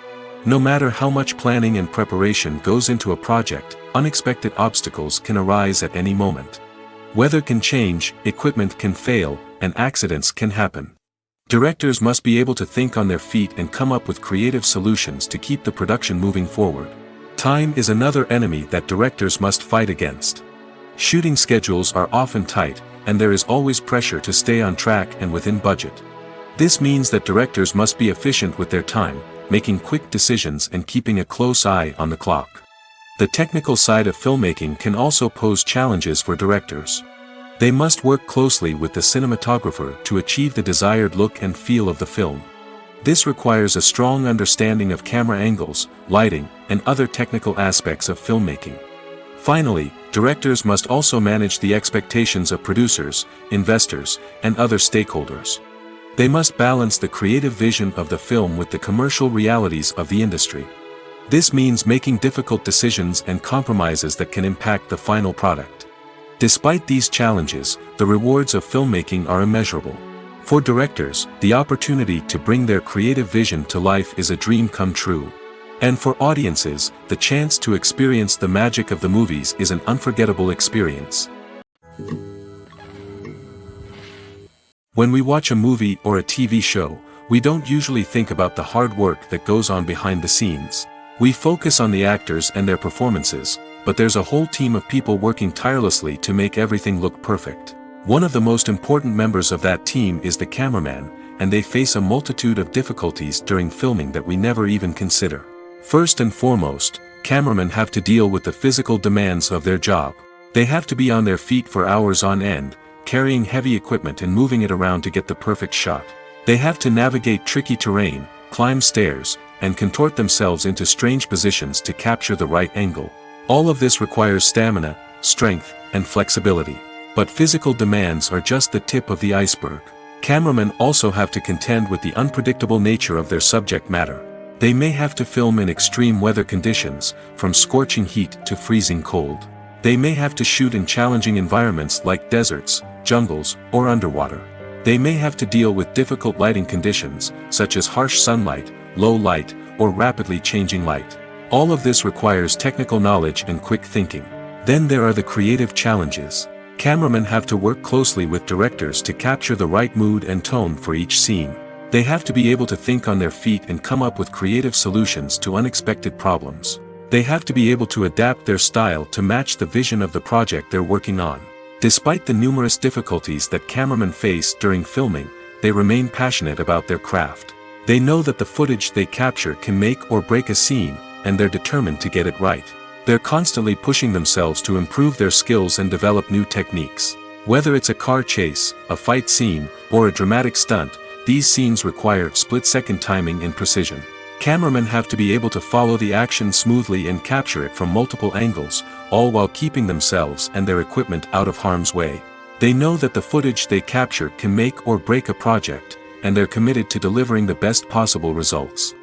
No matter how much planning and preparation goes into a project, unexpected obstacles can arise at any moment. Weather can change, equipment can fail, and accidents can happen. Directors must be able to think on their feet and come up with creative solutions to keep the production moving forward. Time is another enemy that directors must fight against. Shooting schedules are often tight, and there is always pressure to stay on track and within budget. This means that directors must be efficient with their time, making quick decisions and keeping a close eye on the clock. The technical side of filmmaking can also pose challenges for directors. They must work closely with the cinematographer to achieve the desired look and feel of the film. This requires a strong understanding of camera angles, lighting, and other technical aspects of filmmaking. Finally, directors must also manage the expectations of producers, investors, and other stakeholders. They must balance the creative vision of the film with the commercial realities of the industry. This means making difficult decisions and compromises that can impact the final product. Despite these challenges, the rewards of filmmaking are immeasurable. For directors, the opportunity to bring their creative vision to life is a dream come true. And for audiences, the chance to experience the magic of the movies is an unforgettable experience. When we watch a movie or a TV show, we don't usually think about the hard work that goes on behind the scenes. We focus on the actors and their performances, but there's a whole team of people working tirelessly to make everything look perfect. One of the most important members of that team is the cameraman, and they face a multitude of difficulties during filming that we never even consider. First and foremost, cameramen have to deal with the physical demands of their job. They have to be on their feet for hours on end, carrying heavy equipment and moving it around to get the perfect shot. They have to navigate tricky terrain, climb stairs, and contort themselves into strange positions to capture the right angle. All of this requires stamina, strength, and flexibility. But physical demands are just the tip of the iceberg. Cameramen also have to contend with the unpredictable nature of their subject matter. They may have to film in extreme weather conditions, from scorching heat to freezing cold. They may have to shoot in challenging environments like deserts, jungles, or underwater. They may have to deal with difficult lighting conditions, such as harsh sunlight, low light, or rapidly changing light. All of this requires technical knowledge and quick thinking. Then there are the creative challenges. Cameramen have to work closely with directors to capture the right mood and tone for each scene. They have to be able to think on their feet and come up with creative solutions to unexpected problems. They have to be able to adapt their style to match the vision of the project they're working on. Despite the numerous difficulties that cameramen face during filming, they remain passionate about their craft. They know that the footage they capture can make or break a scene, and they're determined to get it right. They're constantly pushing themselves to improve their skills and develop new techniques. Whether it's a car chase, a fight scene, or a dramatic stunt, these scenes require split-second timing and precision. Cameramen have to be able to follow the action smoothly and capture it from multiple angles, all while keeping themselves and their equipment out of harm's way. They know that the footage they capture can make or break a project, and they're committed to delivering the best possible results.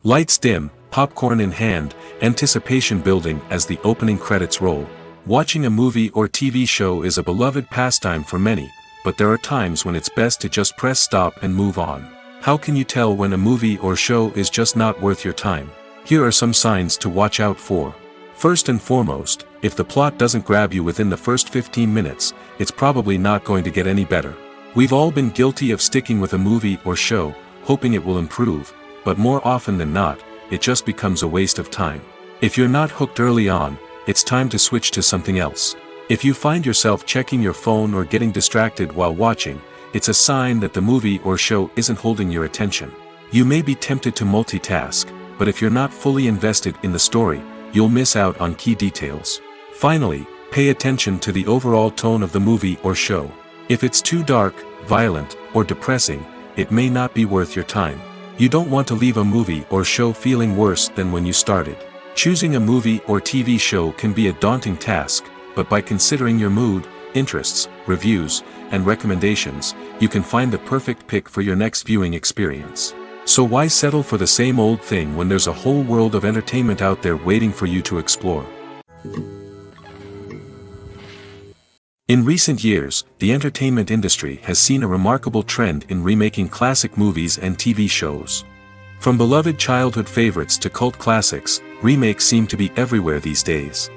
Lights dim, popcorn in hand, anticipation building as the opening credits roll. Watching a movie or TV show is a beloved pastime for many, but there are times when it's best to just press stop and move on. How can you tell when a movie or show is just not worth your time? Here are some signs to watch out for. First and foremost, if the plot doesn't grab you within the first 15 minutes, it's probably not going to get any better. We've all been guilty of sticking with a movie or show, hoping it will improve, but more often than not, it just becomes a waste of time. If you're not hooked early on, it's time to switch to something else. If you find yourself checking your phone or getting distracted while watching, it's a sign that the movie or show isn't holding your attention. You may be tempted to multitask, but if you're not fully invested in the story, you'll miss out on key details. Finally, pay attention to the overall tone of the movie or show. If it's too dark, violent, or depressing, it may not be worth your time. You don't want to leave a movie or show feeling worse than when you started. Choosing a movie or TV show can be a daunting task, but by considering your mood, interests, reviews, and recommendations, you can find the perfect pick for your next viewing experience. So why settle for the same old thing when there's a whole world of entertainment out there waiting for you to explore? In recent years, the entertainment industry has seen a remarkable trend in remaking classic movies and TV shows. From beloved childhood favorites to cult classics, remakes seem to be everywhere these days.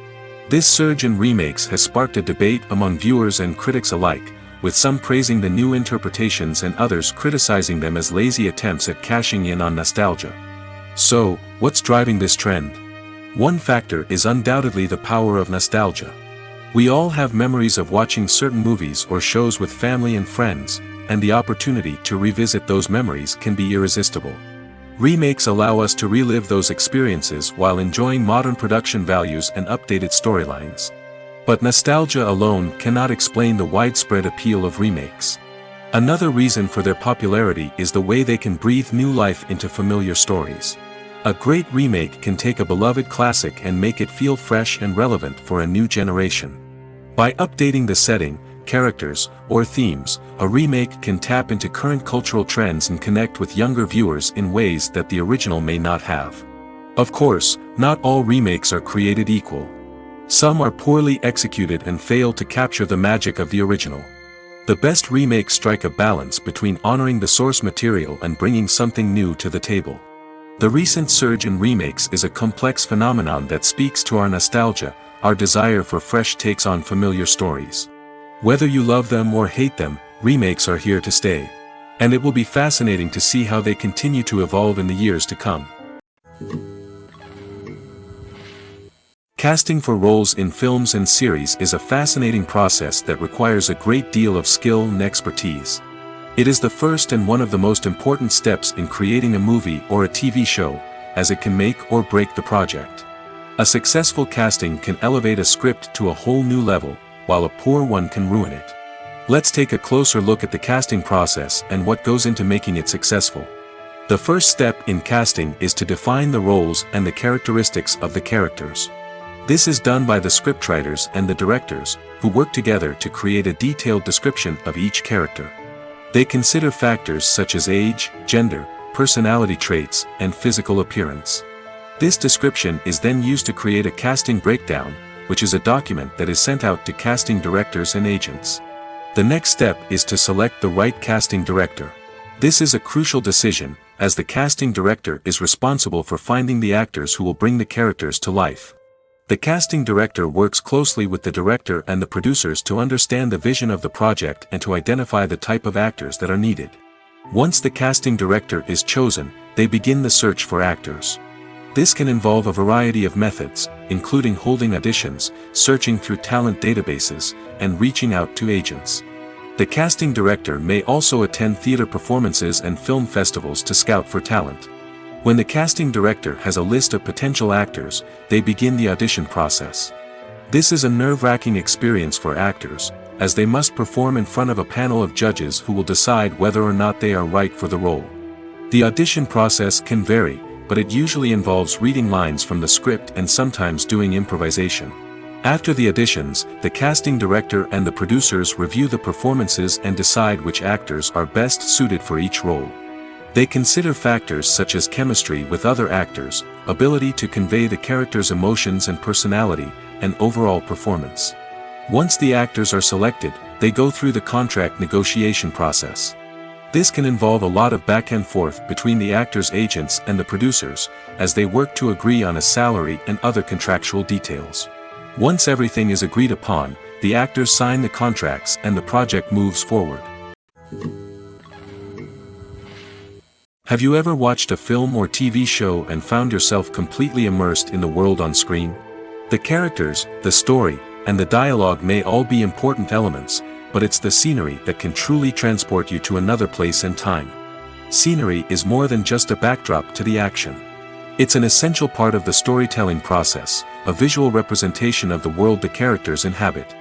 This surge in remakes has sparked a debate among viewers and critics alike, with some praising the new interpretations and others criticizing them as lazy attempts at cashing in on nostalgia. So, what's driving this trend? One factor is undoubtedly the power of nostalgia. We all have memories of watching certain movies or shows with family and friends, and the opportunity to revisit those memories can be irresistible. Remakes allow us to relive those experiences while enjoying modern production values and updated storylines. But nostalgia alone cannot explain the widespread appeal of remakes. Another reason for their popularity is the way they can breathe new life into familiar stories. A great remake can take a beloved classic and make it feel fresh and relevant for a new generation. By updating the setting, characters, or themes, a remake can tap into current cultural trends and connect with younger viewers in ways that the original may not have. Of course, not all remakes are created equal. Some are poorly executed and fail to capture the magic of the original. The best remakes strike a balance between honoring the source material and bringing something new to the table. The recent surge in remakes is a complex phenomenon that speaks to our nostalgia, our desire for fresh takes on familiar stories. Whether you love them or hate them, remakes are here to stay. And it will be fascinating to see how they continue to evolve in the years to come. Casting for roles in films and series is a fascinating process that requires a great deal of skill and expertise. It is the first and one of the most important steps in creating a movie or a TV show, as it can make or break the project. A successful casting can elevate a script to a whole new level, while a poor one can ruin it. Let's take a closer look at the casting process and what goes into making it successful. The first step in casting is to define the roles and the characteristics of the characters. This is done by the scriptwriters and the directors, who work together to create a detailed description of each character. They consider factors such as age, gender, personality traits, and physical appearance. This description is then used to create a casting breakdown, which is a document that is sent out to casting directors and agents. The next step is to select the right casting director. This is a crucial decision, as the casting director is responsible for finding the actors who will bring the characters to life. The casting director works closely with the director and the producers to understand the vision of the project and to identify the type of actors that are needed. Once the casting director is chosen, they begin the search for actors. This can involve a variety of methods, including holding auditions, searching through talent databases, and reaching out to agents. The casting director may also attend theater performances and film festivals to scout for talent. When the casting director has a list of potential actors, they begin the audition process. This is a nerve-wracking experience for actors, as they must perform in front of a panel of judges who will decide whether or not they are right for the role. The audition process can vary, but it usually involves reading lines from the script and sometimes doing improvisation. After the auditions, the casting director and the producers review the performances and decide which actors are best suited for each role. They consider factors such as chemistry with other actors, ability to convey the character's emotions and personality, and overall performance. Once the actors are selected, they go through the contract negotiation process. This can involve a lot of back and forth between the actors' agents and the producers, as they work to agree on a salary and other contractual details. Once everything is agreed upon, the actors sign the contracts and the project moves forward. Have you ever watched a film or TV show and found yourself completely immersed in the world on screen? The characters, the story, and the dialogue may all be important elements, but it's the scenery that can truly transport you to another place and time. Scenery is more than just a backdrop to the action. It's an essential part of the storytelling process, a visual representation of the world the characters inhabit.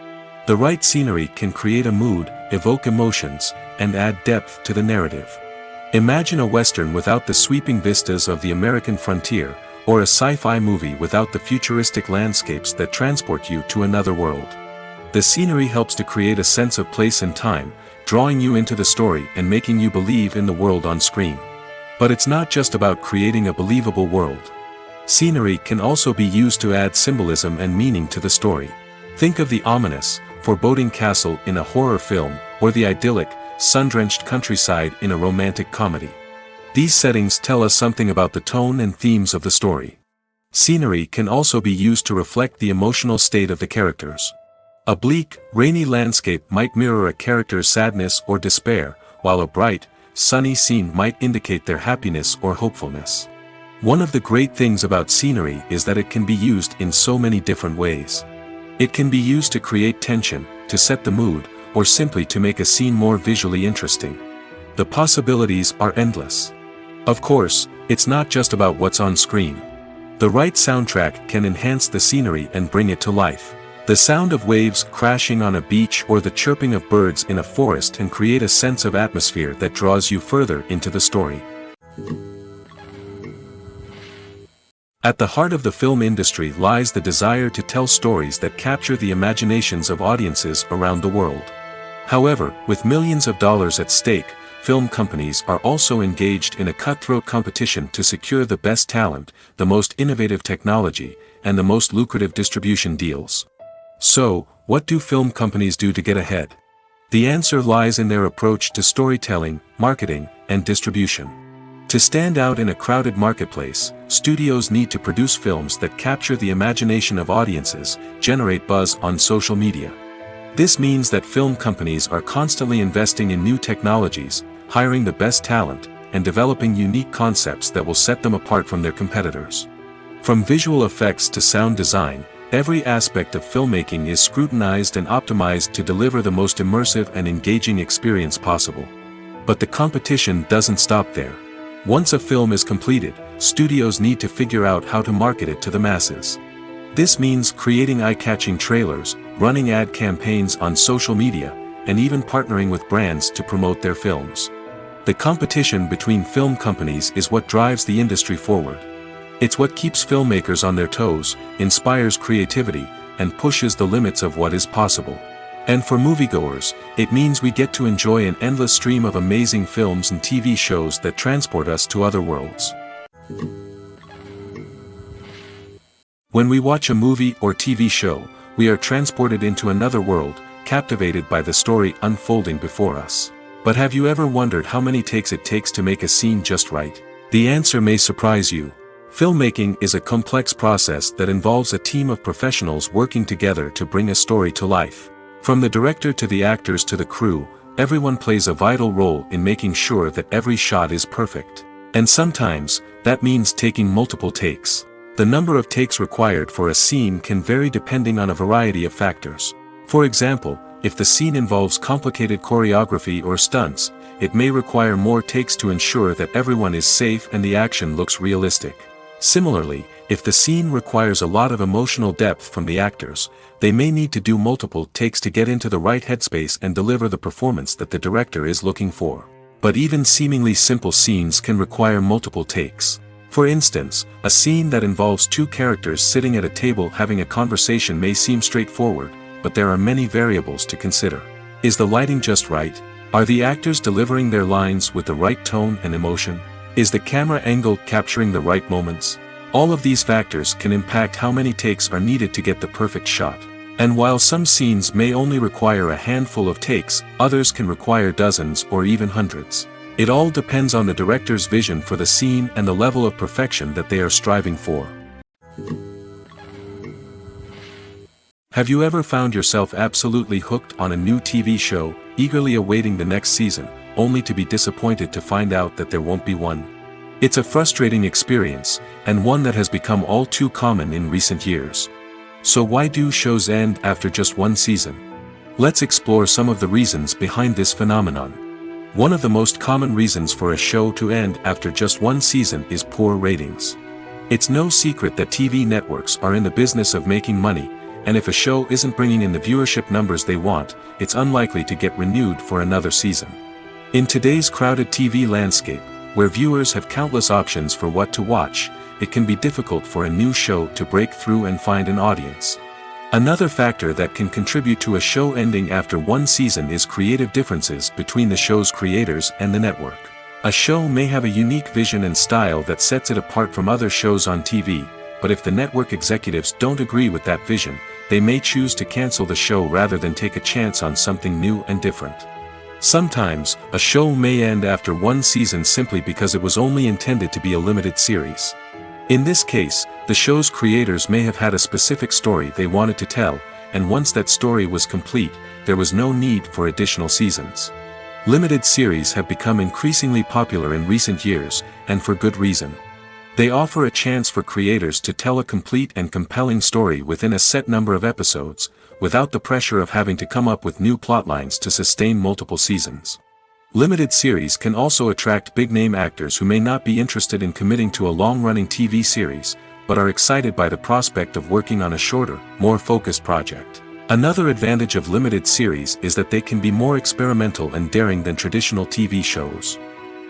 The right scenery can create a mood, evoke emotions, and add depth to the narrative. Imagine a Western without the sweeping vistas of the American frontier, or a sci-fi movie without the futuristic landscapes that transport you to another world. The scenery helps to create a sense of place and time, drawing you into the story and making you believe in the world on screen. But it's not just about creating a believable world. Scenery can also be used to add symbolism and meaning to the story. Think of the ominous, foreboding castle in a horror film, or the idyllic, sun-drenched countryside in a romantic comedy. These settings tell us something about the tone and themes of the story. Scenery can also be used to reflect the emotional state of the characters. A bleak, rainy landscape might mirror a character's sadness or despair, while a bright, sunny scene might indicate their happiness or hopefulness. One of the great things about scenery is that it can be used in so many different ways. It can be used to create tension, to set the mood, or simply to make a scene more visually interesting. The possibilities are endless. Of course, it's not just about what's on screen. The right soundtrack can enhance the scenery and bring it to life. The sound of waves crashing on a beach or the chirping of birds in a forest can create a sense of atmosphere that draws you further into the story. At the heart of the film industry lies the desire to tell stories that capture the imaginations of audiences around the world. However, with millions of dollars at stake, film companies are also engaged in a cutthroat competition to secure the best talent, the most innovative technology, and the most lucrative distribution deals. So, what do film companies do to get ahead? The answer lies in their approach to storytelling, marketing, and distribution. To stand out in a crowded marketplace, studios need to produce films that capture the imagination of audiences, generate buzz on social media. This means that film companies are constantly investing in new technologies, hiring the best talent, and developing unique concepts that will set them apart from their competitors. From visual effects to sound design, every aspect of filmmaking is scrutinized and optimized to deliver the most immersive and engaging experience possible. But the competition doesn't stop there. Once a film is completed, studios need to figure out how to market it to the masses. This means creating eye-catching trailers, running ad campaigns on social media, and even partnering with brands to promote their films. The competition between film companies is what drives the industry forward. It's what keeps filmmakers on their toes, inspires creativity, and pushes the limits of what is possible. And for moviegoers, it means we get to enjoy an endless stream of amazing films and TV shows that transport us to other worlds. When we watch a movie or TV show, we are transported into another world, captivated by the story unfolding before us. But have you ever wondered how many takes it takes to make a scene just right? The answer may surprise you. Filmmaking is a complex process that involves a team of professionals working together to bring a story to life. From the director to the actors to the crew, everyone plays a vital role in making sure that every shot is perfect. And sometimes, that means taking multiple takes. The number of takes required for a scene can vary depending on a variety of factors. For example, if the scene involves complicated choreography or stunts, it may require more takes to ensure that everyone is safe and the action looks realistic. Similarly, if the scene requires a lot of emotional depth from the actors, they may need to do multiple takes to get into the right headspace and deliver the performance that the director is looking for. But even seemingly simple scenes can require multiple takes. For instance, a scene that involves two characters sitting at a table having a conversation may seem straightforward, but there are many variables to consider. Is the lighting just right? Are the actors delivering their lines with the right tone and emotion? Is the camera angle capturing the right moments? All of these factors can impact how many takes are needed to get the perfect shot. And while some scenes may only require a handful of takes, others can require dozens or even hundreds. It all depends on the director's vision for the scene and the level of perfection that they are striving for. Have you ever found yourself absolutely hooked on a new TV show, eagerly awaiting the next season, only to be disappointed to find out that there won't be one? It's a frustrating experience, and one that has become all too common in recent years. So why do shows end after just one season? Let's explore some of the reasons behind this phenomenon. One of the most common reasons for a show to end after just one season is poor ratings. It's no secret that TV networks are in the business of making money, and if a show isn't bringing in the viewership numbers they want, it's unlikely to get renewed for another season. In today's crowded TV landscape, where viewers have countless options for what to watch, it can be difficult for a new show to break through and find an audience. Another factor that can contribute to a show ending after one season is creative differences between the show's creators and the network. A show may have a unique vision and style that sets it apart from other shows on TV, but if the network executives don't agree with that vision, they may choose to cancel the show rather than take a chance on something new and different. Sometimes, a show may end after one season simply because it was only intended to be a limited series. In this case, the show's creators may have had a specific story they wanted to tell, and once that story was complete, there was no need for additional seasons. Limited series have become increasingly popular in recent years, and for good reason. They offer a chance for creators to tell a complete and compelling story within a set number of episodes, without the pressure of having to come up with new plotlines to sustain multiple seasons. Limited series can also attract big-name actors who may not be interested in committing to a long-running TV series, but are excited by the prospect of working on a shorter, more focused project. Another advantage of limited series is that they can be more experimental and daring than traditional TV shows.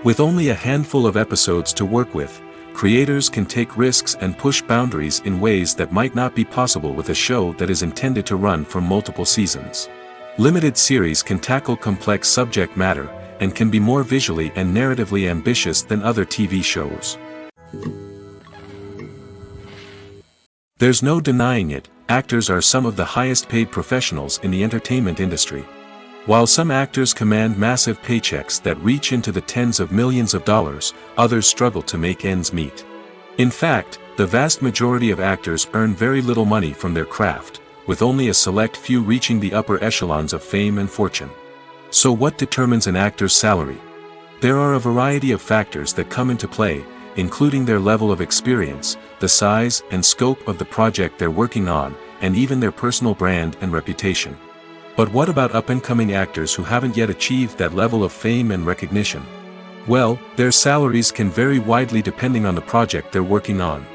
With only a handful of episodes to work with, creators can take risks and push boundaries in ways that might not be possible with a show that is intended to run for multiple seasons. Limited series can tackle complex subject matter, and can be more visually and narratively ambitious than other TV shows. There's no denying it, actors are some of the highest paid professionals in the entertainment industry. While some actors command massive paychecks that reach into the tens of millions of dollars, others struggle to make ends meet. In fact, the vast majority of actors earn very little money from their craft, with only a select few reaching the upper echelons of fame and fortune. So what determines an actor's salary? There are a variety of factors that come into play, including their level of experience, the size and scope of the project they're working on, and even their personal brand and reputation. But what about up-and-coming actors who haven't yet achieved that level of fame and recognition? Well, their salaries can vary widely depending on the project they're working on.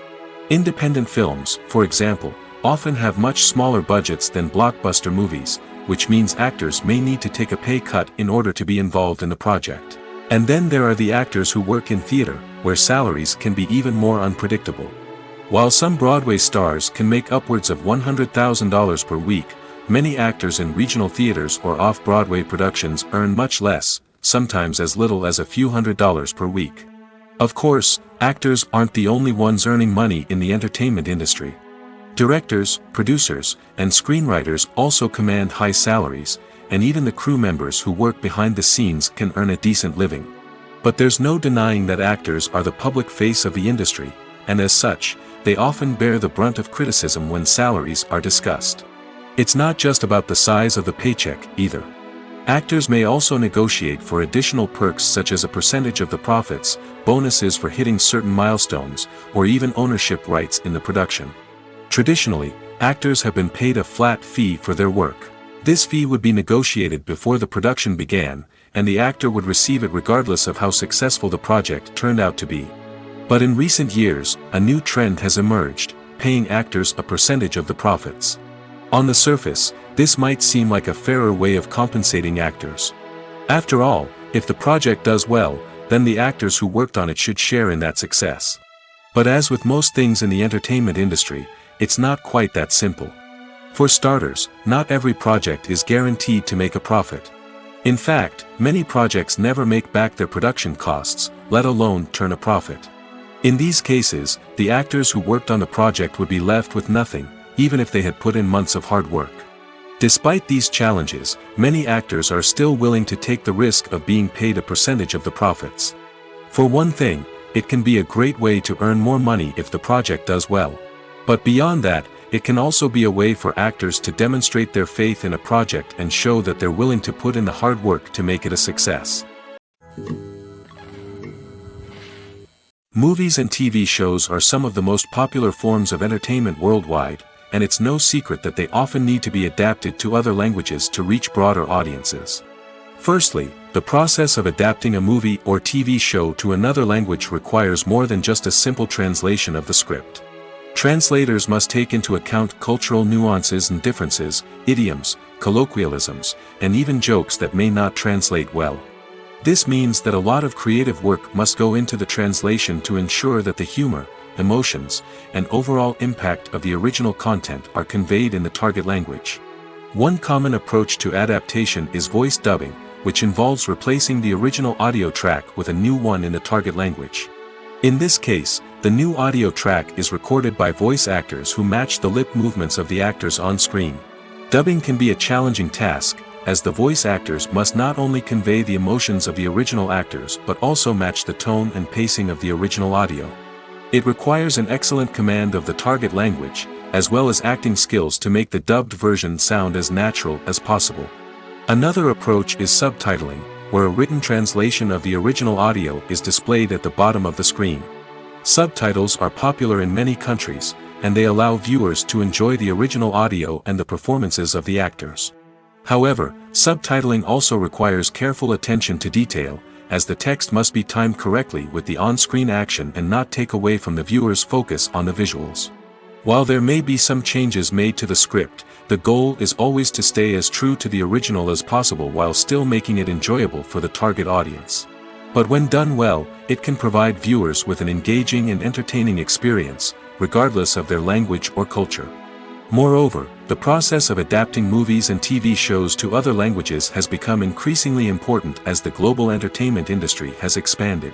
Independent films, for example, often have much smaller budgets than blockbuster movies, which means actors may need to take a pay cut in order to be involved in the project. And then there are the actors who work in theater, where salaries can be even more unpredictable. While some Broadway stars can make upwards of $100,000 per week, many actors in regional theaters or off-Broadway productions earn much less, sometimes as little as a few $100s per week. Of course, actors aren't the only ones earning money in the entertainment industry. Directors, producers, and screenwriters also command high salaries, and even the crew members who work behind the scenes can earn a decent living. But there's no denying that actors are the public face of the industry, and as such, they often bear the brunt of criticism when salaries are discussed. It's not just about the size of the paycheck, either. Actors may also negotiate for additional perks such as a percentage of the profits, bonuses for hitting certain milestones, or even ownership rights in the production. Traditionally, actors have been paid a flat fee for their work. This fee would be negotiated before the production began, and the actor would receive it regardless of how successful the project turned out to be. But in recent years, a new trend has emerged, paying actors a percentage of the profits. On the surface, this might seem like a fairer way of compensating actors. After all, if the project does well, then the actors who worked on it should share in that success. But as with most things in the entertainment industry, it's not quite that simple. For starters, not every project is guaranteed to make a profit. In fact, many projects never make back their production costs, let alone turn a profit. In these cases, the actors who worked on the project would be left with nothing, even if they had put in months of hard work. Despite these challenges, many actors are still willing to take the risk of being paid a percentage of the profits. For one thing, it can be a great way to earn more money if the project does well. But beyond that, it can also be a way for actors to demonstrate their faith in a project and show that they're willing to put in the hard work to make it a success. Movies and TV shows are some of the most popular forms of entertainment worldwide, and it's no secret that they often need to be adapted to other languages to reach broader audiences. Firstly, the process of adapting a movie or TV show to another language requires more than just a simple translation of the script. Translators must take into account cultural nuances and differences, idioms, colloquialisms, and even jokes that may not translate well. This means that a lot of creative work must go into the translation to ensure that the humor, emotions, and overall impact of the original content are conveyed in the target language. One common approach to adaptation is voice dubbing, which involves replacing the original audio track with a new one in the target language. In this case, the new audio track is recorded by voice actors who match the lip movements of the actors on screen. Dubbing can be a challenging task, as the voice actors must not only convey the emotions of the original actors but also match the tone and pacing of the original audio. It requires an excellent command of the target language, as well as acting skills to make the dubbed version sound as natural as possible. Another approach is subtitling, where a written translation of the original audio is displayed at the bottom of the screen. Subtitles are popular in many countries, and they allow viewers to enjoy the original audio and the performances of the actors. However, subtitling also requires careful attention to detail, as the text must be timed correctly with the on-screen action and not take away from the viewer's focus on the visuals. While there may be some changes made to the script, the goal is always to stay as true to the original as possible while still making it enjoyable for the target audience. But when done well, it can provide viewers with an engaging and entertaining experience, regardless of their language or culture. Moreover, the process of adapting movies and TV shows to other languages has become increasingly important as the global entertainment industry has expanded.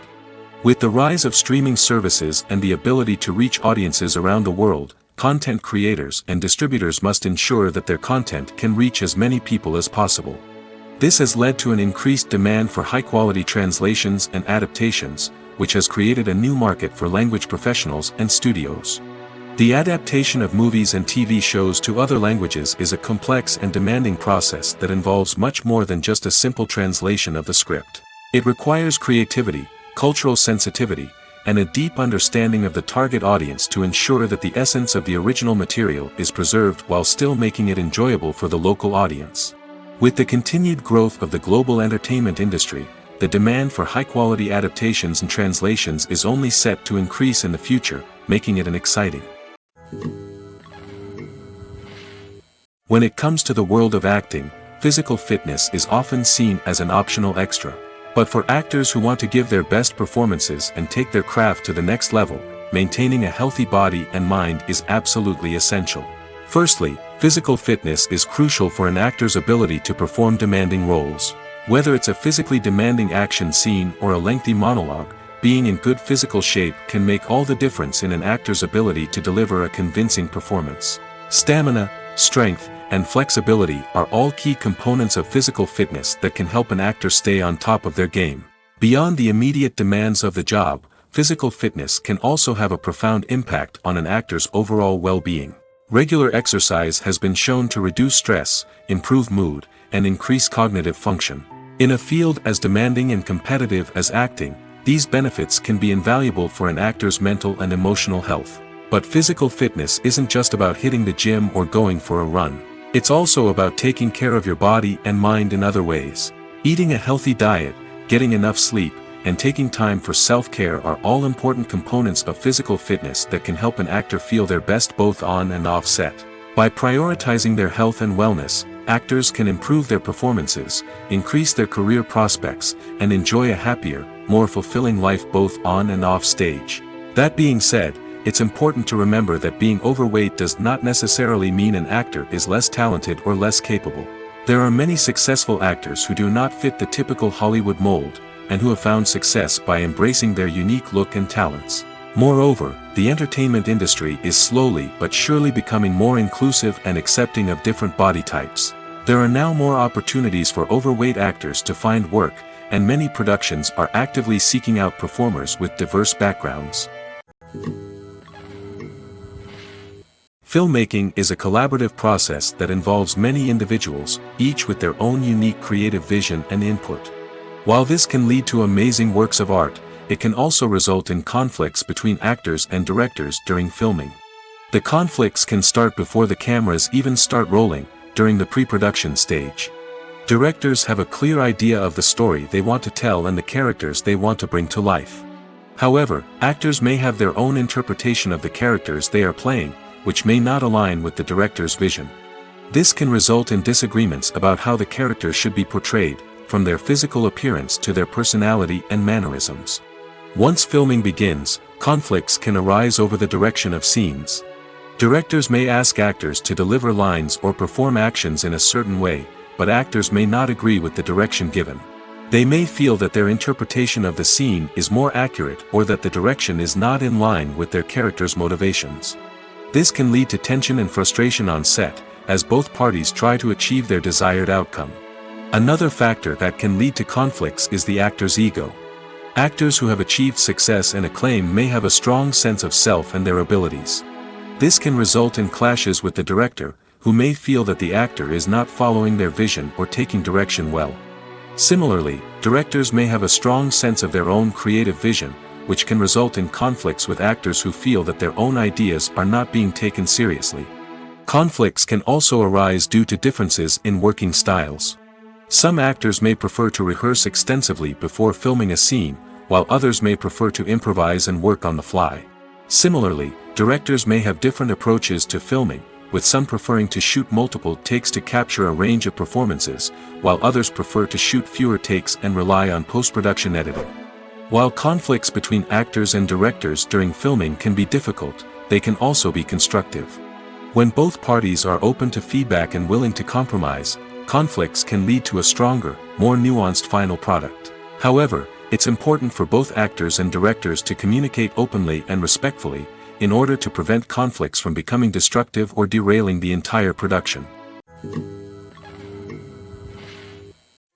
With the rise of streaming services and the ability to reach audiences around the world, content creators and distributors must ensure that their content can reach as many people as possible. This has led to an increased demand for high-quality translations and adaptations, which has created a new market for language professionals and studios. The adaptation of movies and TV shows to other languages is a complex and demanding process that involves much more than just a simple translation of the script. It requires creativity, cultural sensitivity, and a deep understanding of the target audience to ensure that the essence of the original material is preserved while still making it enjoyable for the local audience. With the continued growth of the global entertainment industry, the demand for high-quality adaptations and translations is only set to increase in the future, making it an exciting. When it comes to the world of acting, physical fitness is often seen as an optional extra. But for actors who want to give their best performances and take their craft to the next level, maintaining a healthy body and mind is absolutely essential. Firstly, physical fitness is crucial for an actor's ability to perform demanding roles. Whether it's a physically demanding action scene or a lengthy monologue, being in good physical shape can make all the difference in an actor's ability to deliver a convincing performance. Stamina, strength, and flexibility are all key components of physical fitness that can help an actor stay on top of their game. Beyond the immediate demands of the job, physical fitness can also have a profound impact on an actor's overall well-being. Regular exercise has been shown to reduce stress, improve mood, and increase cognitive function. In a field as demanding and competitive as acting, these benefits can be invaluable for an actor's mental and emotional health. But physical fitness isn't just about hitting the gym or going for a run. It's also about taking care of your body and mind in other ways. Eating a healthy diet, getting enough sleep, and taking time for self-care are all important components of physical fitness that can help an actor feel their best both on and off set. By prioritizing their health and wellness, actors can improve their performances, increase their career prospects, and enjoy a happier, more fulfilling life both on and off stage. That being said, it's important to remember that being overweight does not necessarily mean an actor is less talented or less capable. There are many successful actors who do not fit the typical Hollywood mold, and who have found success by embracing their unique look and talents. Moreover, the entertainment industry is slowly but surely becoming more inclusive and accepting of different body types. There are now more opportunities for overweight actors to find work, and many productions are actively seeking out performers with diverse backgrounds. Filmmaking is a collaborative process that involves many individuals, each with their own unique creative vision and input. While this can lead to amazing works of art, it can also result in conflicts between actors and directors during filming. The conflicts can start before the cameras even start rolling, during the pre-production stage. Directors have a clear idea of the story they want to tell and the characters they want to bring to life. However, actors may have their own interpretation of the characters they are playing, which may not align with the director's vision. This can result in disagreements about how the characters should be portrayed, from their physical appearance to their personality and mannerisms. Once filming begins, conflicts can arise over the direction of scenes. Directors may ask actors to deliver lines or perform actions in a certain way, but actors may not agree with the direction given. They may feel that their interpretation of the scene is more accurate or that the direction is not in line with their character's motivations. This can lead to tension and frustration on set, as both parties try to achieve their desired outcome. Another factor that can lead to conflicts is the actor's ego. Actors who have achieved success and acclaim may have a strong sense of self and their abilities. This can result in clashes with the director, who may feel that the actor is not following their vision or taking direction well. Similarly, directors may have a strong sense of their own creative vision, which can result in conflicts with actors who feel that their own ideas are not being taken seriously. Conflicts can also arise due to differences in working styles. Some actors may prefer to rehearse extensively before filming a scene, while others may prefer to improvise and work on the fly. Similarly, directors may have different approaches to filming, with some preferring to shoot multiple takes to capture a range of performances, while others prefer to shoot fewer takes and rely on post-production editing. While conflicts between actors and directors during filming can be difficult, they can also be constructive. When both parties are open to feedback and willing to compromise, conflicts can lead to a stronger, more nuanced final product. However, it's important for both actors and directors to communicate openly and respectfully, in order to prevent conflicts from becoming destructive or derailing the entire production.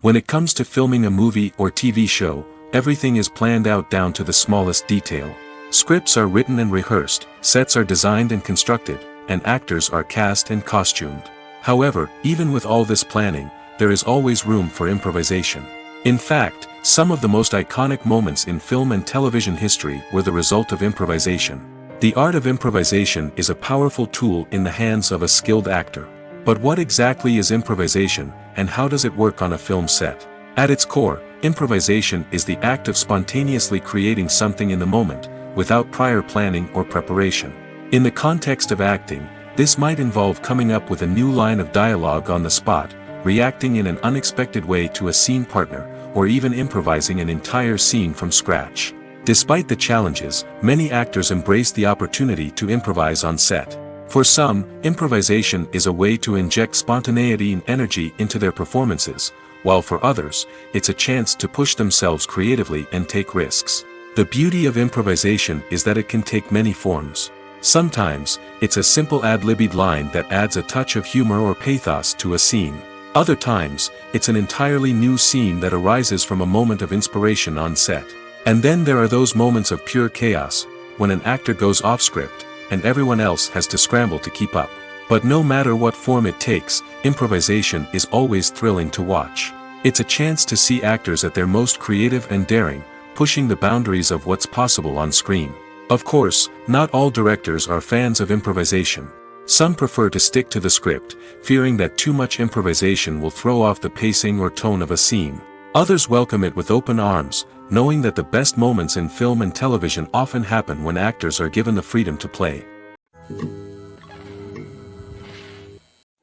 When it comes to filming a movie or TV show, everything is planned out down to the smallest detail. Scripts are written and rehearsed, sets are designed and constructed, and actors are cast and costumed. However, even with all this planning, there is always room for improvisation. In fact, some of the most iconic moments in film and television history were the result of improvisation. The art of improvisation is a powerful tool in the hands of a skilled actor. But what exactly is improvisation, and how does it work on a film set? At its core, improvisation is the act of spontaneously creating something in the moment, without prior planning or preparation. In the context of acting, this might involve coming up with a new line of dialogue on the spot, reacting in an unexpected way to a scene partner, or even improvising an entire scene from scratch. Despite the challenges, many actors embrace the opportunity to improvise on set. For some, improvisation is a way to inject spontaneity and energy into their performances, while for others, it's a chance to push themselves creatively and take risks. The beauty of improvisation is that it can take many forms. Sometimes, it's a simple ad-libbed line that adds a touch of humor or pathos to a scene. Other times, it's an entirely new scene that arises from a moment of inspiration on set. And then there are those moments of pure chaos, when an actor goes off script, and everyone else has to scramble to keep up. But no matter what form it takes, improvisation is always thrilling to watch. It's a chance to see actors at their most creative and daring, pushing the boundaries of what's possible on screen. Of course, not all directors are fans of improvisation. Some prefer to stick to the script, fearing that too much improvisation will throw off the pacing or tone of a scene. Others welcome it with open arms, knowing that the best moments in film and television often happen when actors are given the freedom to play.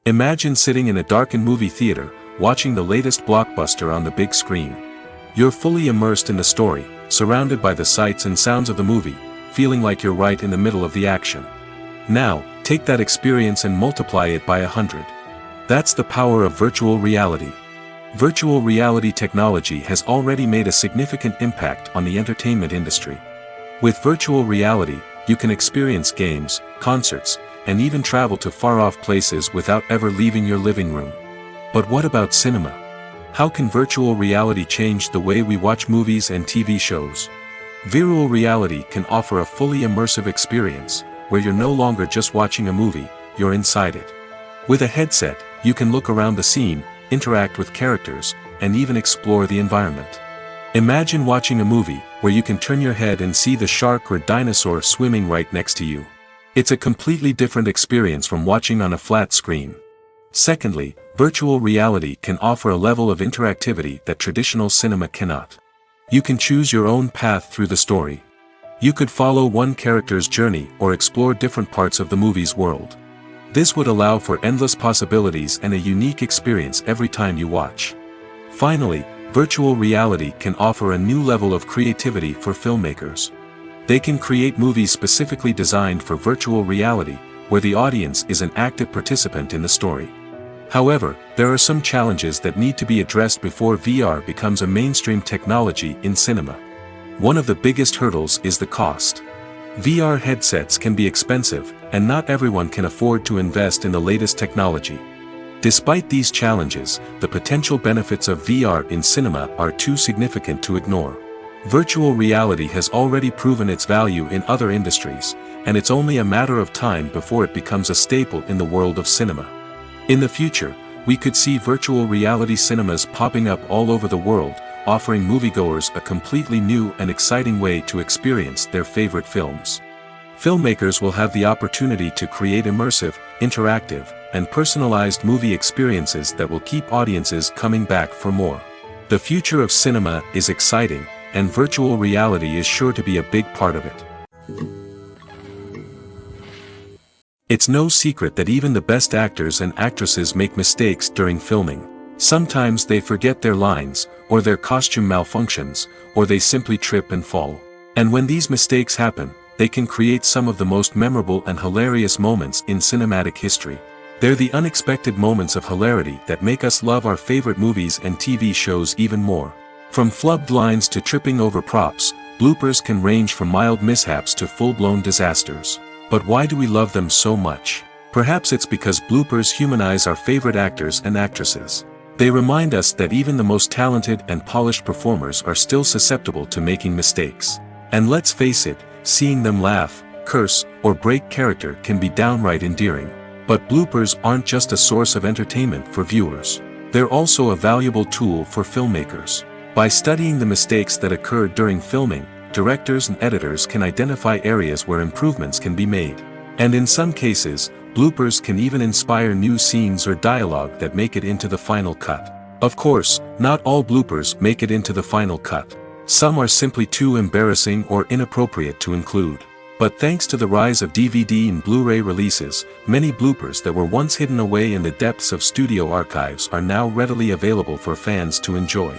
Imagine sitting in a darkened movie theater, watching the latest blockbuster on the big screen. You're fully immersed in the story, surrounded by the sights and sounds of the movie, feeling like you're right in the middle of the action. Now, take that experience and multiply it by 100. That's the power of virtual reality. Virtual reality technology has already made a significant impact on the entertainment industry. With virtual reality, you can experience games, concerts, and even travel to far-off places without ever leaving your living room. But what about cinema? How can virtual reality change the way we watch movies and TV shows? Virtual reality can offer a fully immersive experience, where you're no longer just watching a movie, you're inside it. With a headset, you can look around the scene, interact with characters, and even explore the environment. Imagine watching a movie where you can turn your head and see the shark or dinosaur swimming right next to you. It's a completely different experience from watching on a flat screen. Secondly, virtual reality can offer a level of interactivity that traditional cinema cannot. You can choose your own path through the story. You could follow one character's journey or explore different parts of the movie's world. This would allow for endless possibilities and a unique experience every time you watch. Finally, virtual reality can offer a new level of creativity for filmmakers. They can create movies specifically designed for virtual reality, where the audience is an active participant in the story. However, there are some challenges that need to be addressed before VR becomes a mainstream technology in cinema. One of the biggest hurdles is the cost. VR headsets can be expensive, and not everyone can afford to invest in the latest technology. Despite these challenges, the potential benefits of VR in cinema are too significant to ignore. Virtual reality has already proven its value in other industries, and it's only a matter of time before it becomes a staple in the world of cinema. In the future, we could see virtual reality cinemas popping up all over the world, offering moviegoers a completely new and exciting way to experience their favorite films. Filmmakers will have the opportunity to create immersive, interactive, and personalized movie experiences that will keep audiences coming back for more. The future of cinema is exciting, and virtual reality is sure to be a big part of it. It's no secret that even the best actors and actresses make mistakes during filming. Sometimes they forget their lines, or their costume malfunctions, or they simply trip and fall. And when these mistakes happen, they can create some of the most memorable and hilarious moments in cinematic history. They're the unexpected moments of hilarity that make us love our favorite movies and TV shows even more. From flubbed lines to tripping over props, bloopers can range from mild mishaps to full-blown disasters. But why do we love them so much? Perhaps it's because bloopers humanize our favorite actors and actresses. They remind us that even the most talented and polished performers are still susceptible to making mistakes. And let's face it, seeing them laugh, curse, or break character can be downright endearing. But bloopers aren't just a source of entertainment for viewers. They're also a valuable tool for filmmakers. By studying the mistakes that occurred during filming, directors and editors can identify areas where improvements can be made. And in some cases, bloopers can even inspire new scenes or dialogue that make it into the final cut. Of course, not all bloopers make it into the final cut. Some are simply too embarrassing or inappropriate to include. But thanks to the rise of DVD and Blu-ray releases, many bloopers that were once hidden away in the depths of studio archives are now readily available for fans to enjoy.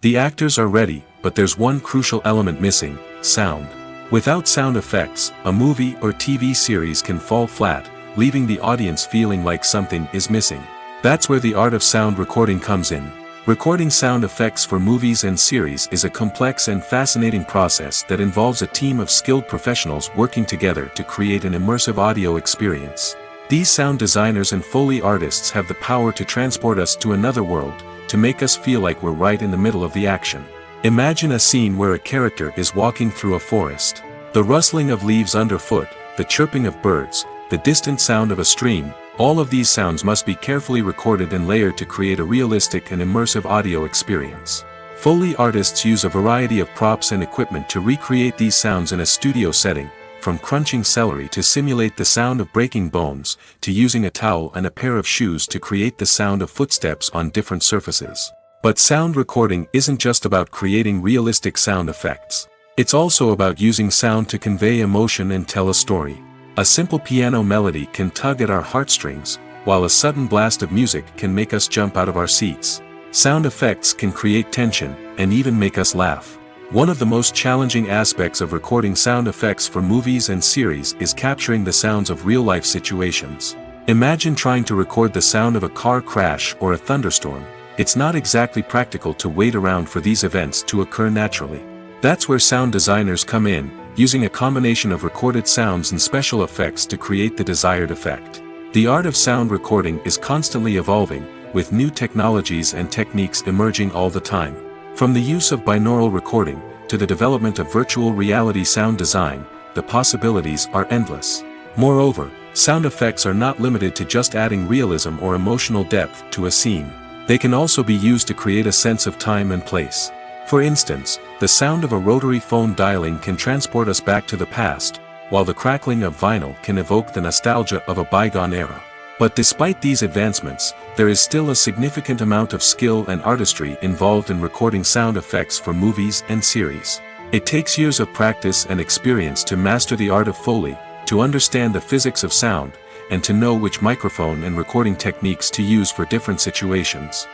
The actors are ready, but there's one crucial element missing: sound. Without sound effects, a movie or TV series can fall flat, leaving the audience feeling like something is missing. That's where the art of sound recording comes in. Recording sound effects for movies and series is a complex and fascinating process that involves a team of skilled professionals working together to create an immersive audio experience. These sound designers and Foley artists have the power to transport us to another world, to make us feel like we're right in the middle of the action. Imagine a scene where a character is walking through a forest. The rustling of leaves underfoot, the chirping of birds, the distant sound of a stream, all of these sounds must be carefully recorded and layered to create a realistic and immersive audio experience. Foley artists use a variety of props and equipment to recreate these sounds in a studio setting, from crunching celery to simulate the sound of breaking bones, to using a towel and a pair of shoes to create the sound of footsteps on different surfaces. But sound recording isn't just about creating realistic sound effects. It's also about using sound to convey emotion and tell a story. A simple piano melody can tug at our heartstrings, while a sudden blast of music can make us jump out of our seats. Sound effects can create tension, and even make us laugh. One of the most challenging aspects of recording sound effects for movies and series is capturing the sounds of real-life situations. Imagine trying to record the sound of a car crash or a thunderstorm. It's not exactly practical to wait around for these events to occur naturally. That's where sound designers come in, using a combination of recorded sounds and special effects to create the desired effect. The art of sound recording is constantly evolving, with new technologies and techniques emerging all the time. From the use of binaural recording, to the development of virtual reality sound design, the possibilities are endless. Moreover, sound effects are not limited to just adding realism or emotional depth to a scene. They can also be used to create a sense of time and place. For instance, the sound of a rotary phone dialing can transport us back to the past, while the crackling of vinyl can evoke the nostalgia of a bygone era. But despite these advancements, there is still a significant amount of skill and artistry involved in recording sound effects for movies and series. It takes years of practice and experience to master the art of Foley, to understand the physics of sound, and to know which microphone and recording techniques to use for different situations.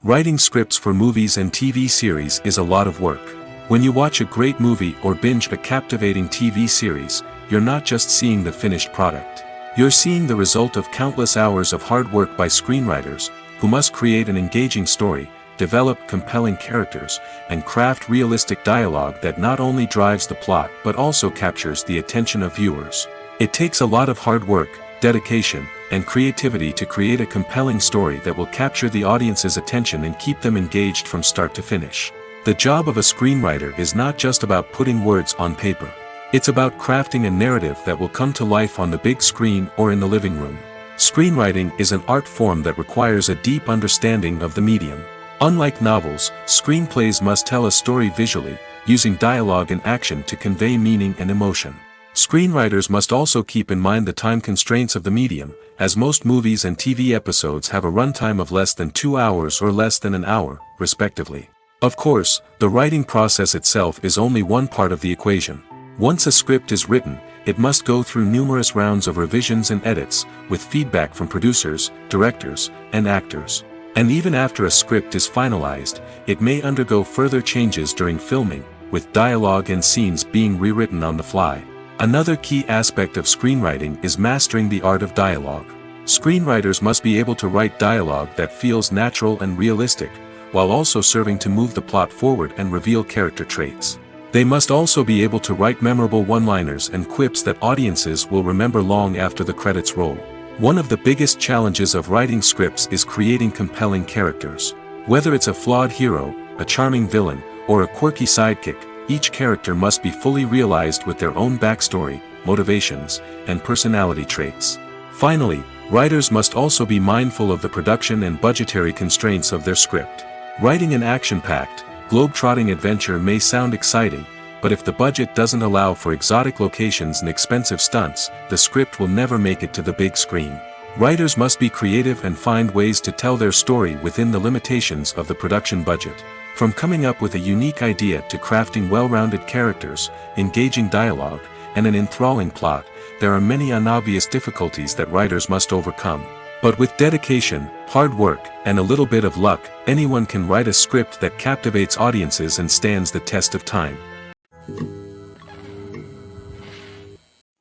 Writing scripts for movies and TV series is a lot of work. When you watch a great movie or binge a captivating TV series, you're not just seeing the finished product. You're seeing the result of countless hours of hard work by screenwriters, who must create an engaging story, develop compelling characters, and craft realistic dialogue that not only drives the plot but also captures the attention of viewers. It takes a lot of hard work, dedication, and creativity to create a compelling story that will capture the audience's attention and keep them engaged from start to finish. The job of a screenwriter is not just about putting words on paper. It's about crafting a narrative that will come to life on the big screen or in the living room. Screenwriting is an art form that requires a deep understanding of the medium. Unlike novels, screenplays must tell a story visually, using dialogue and action to convey meaning and emotion. Screenwriters must also keep in mind the time constraints of the medium, as most movies and TV episodes have a runtime of less than 2 hours or less than an hour, respectively. Of course, the writing process itself is only one part of the equation. Once a script is written, it must go through numerous rounds of revisions and edits, with feedback from producers, directors, and actors. And even after a script is finalized, it may undergo further changes during filming, with dialogue and scenes being rewritten on the fly. Another key aspect of screenwriting is mastering the art of dialogue. Screenwriters must be able to write dialogue that feels natural and realistic, while also serving to move the plot forward and reveal character traits. They must also be able to write memorable one-liners and quips that audiences will remember long after the credits roll. One of the biggest challenges of writing scripts is creating compelling characters. Whether it's a flawed hero, a charming villain, or a quirky sidekick, each character must be fully realized with their own backstory, motivations, and personality traits. Finally, writers must also be mindful of the production and budgetary constraints of their script. Writing an action-packed, globe-trotting adventure may sound exciting, but if the budget doesn't allow for exotic locations and expensive stunts, the script will never make it to the big screen. Writers must be creative and find ways to tell their story within the limitations of the production budget. From coming up with a unique idea to crafting well-rounded characters, engaging dialogue, and an enthralling plot, there are many unobvious difficulties that writers must overcome. But with dedication, hard work, and a little bit of luck, anyone can write a script that captivates audiences and stands the test of time.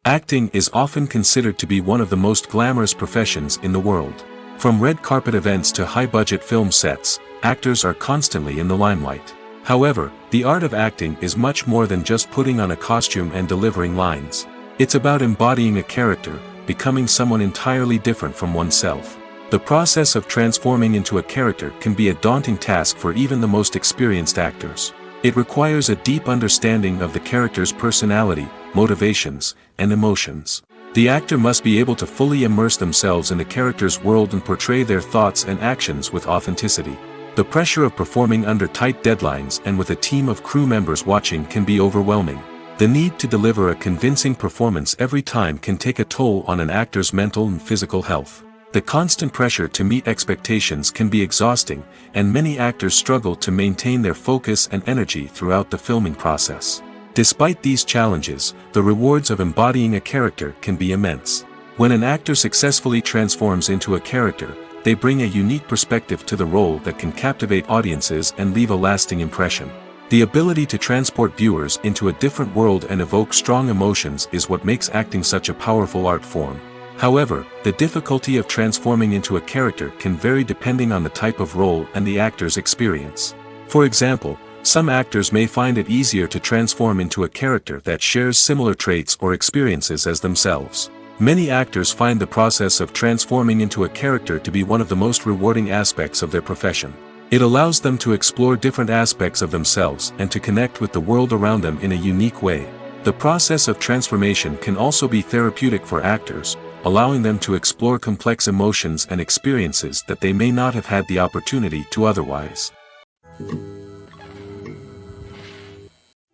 Acting is often considered to be one of the most glamorous professions in the world. From red carpet events to high-budget film sets, actors are constantly in the limelight. However, the art of acting is much more than just putting on a costume and delivering lines. It's about embodying a character, becoming someone entirely different from oneself. The process of transforming into a character can be a daunting task for even the most experienced actors. It requires a deep understanding of the character's personality, motivations, and emotions. The actor must be able to fully immerse themselves in the character's world and portray their thoughts and actions with authenticity. The pressure of performing under tight deadlines and with a team of crew members watching can be overwhelming. The need to deliver a convincing performance every time can take a toll on an actor's mental and physical health. The constant pressure to meet expectations can be exhausting, and many actors struggle to maintain their focus and energy throughout the filming process. Despite these challenges, the rewards of embodying a character can be immense. When an actor successfully transforms into a character, they bring a unique perspective to the role that can captivate audiences and leave a lasting impression. The ability to transport viewers into a different world and evoke strong emotions is what makes acting such a powerful art form. However, the difficulty of transforming into a character can vary depending on the type of role and the actor's experience. For example, some actors may find it easier to transform into a character that shares similar traits or experiences as themselves. Many actors find the process of transforming into a character to be one of the most rewarding aspects of their profession. It allows them to explore different aspects of themselves and to connect with the world around them in a unique way. The process of transformation can also be therapeutic for actors, allowing them to explore complex emotions and experiences that they may not have had the opportunity to otherwise.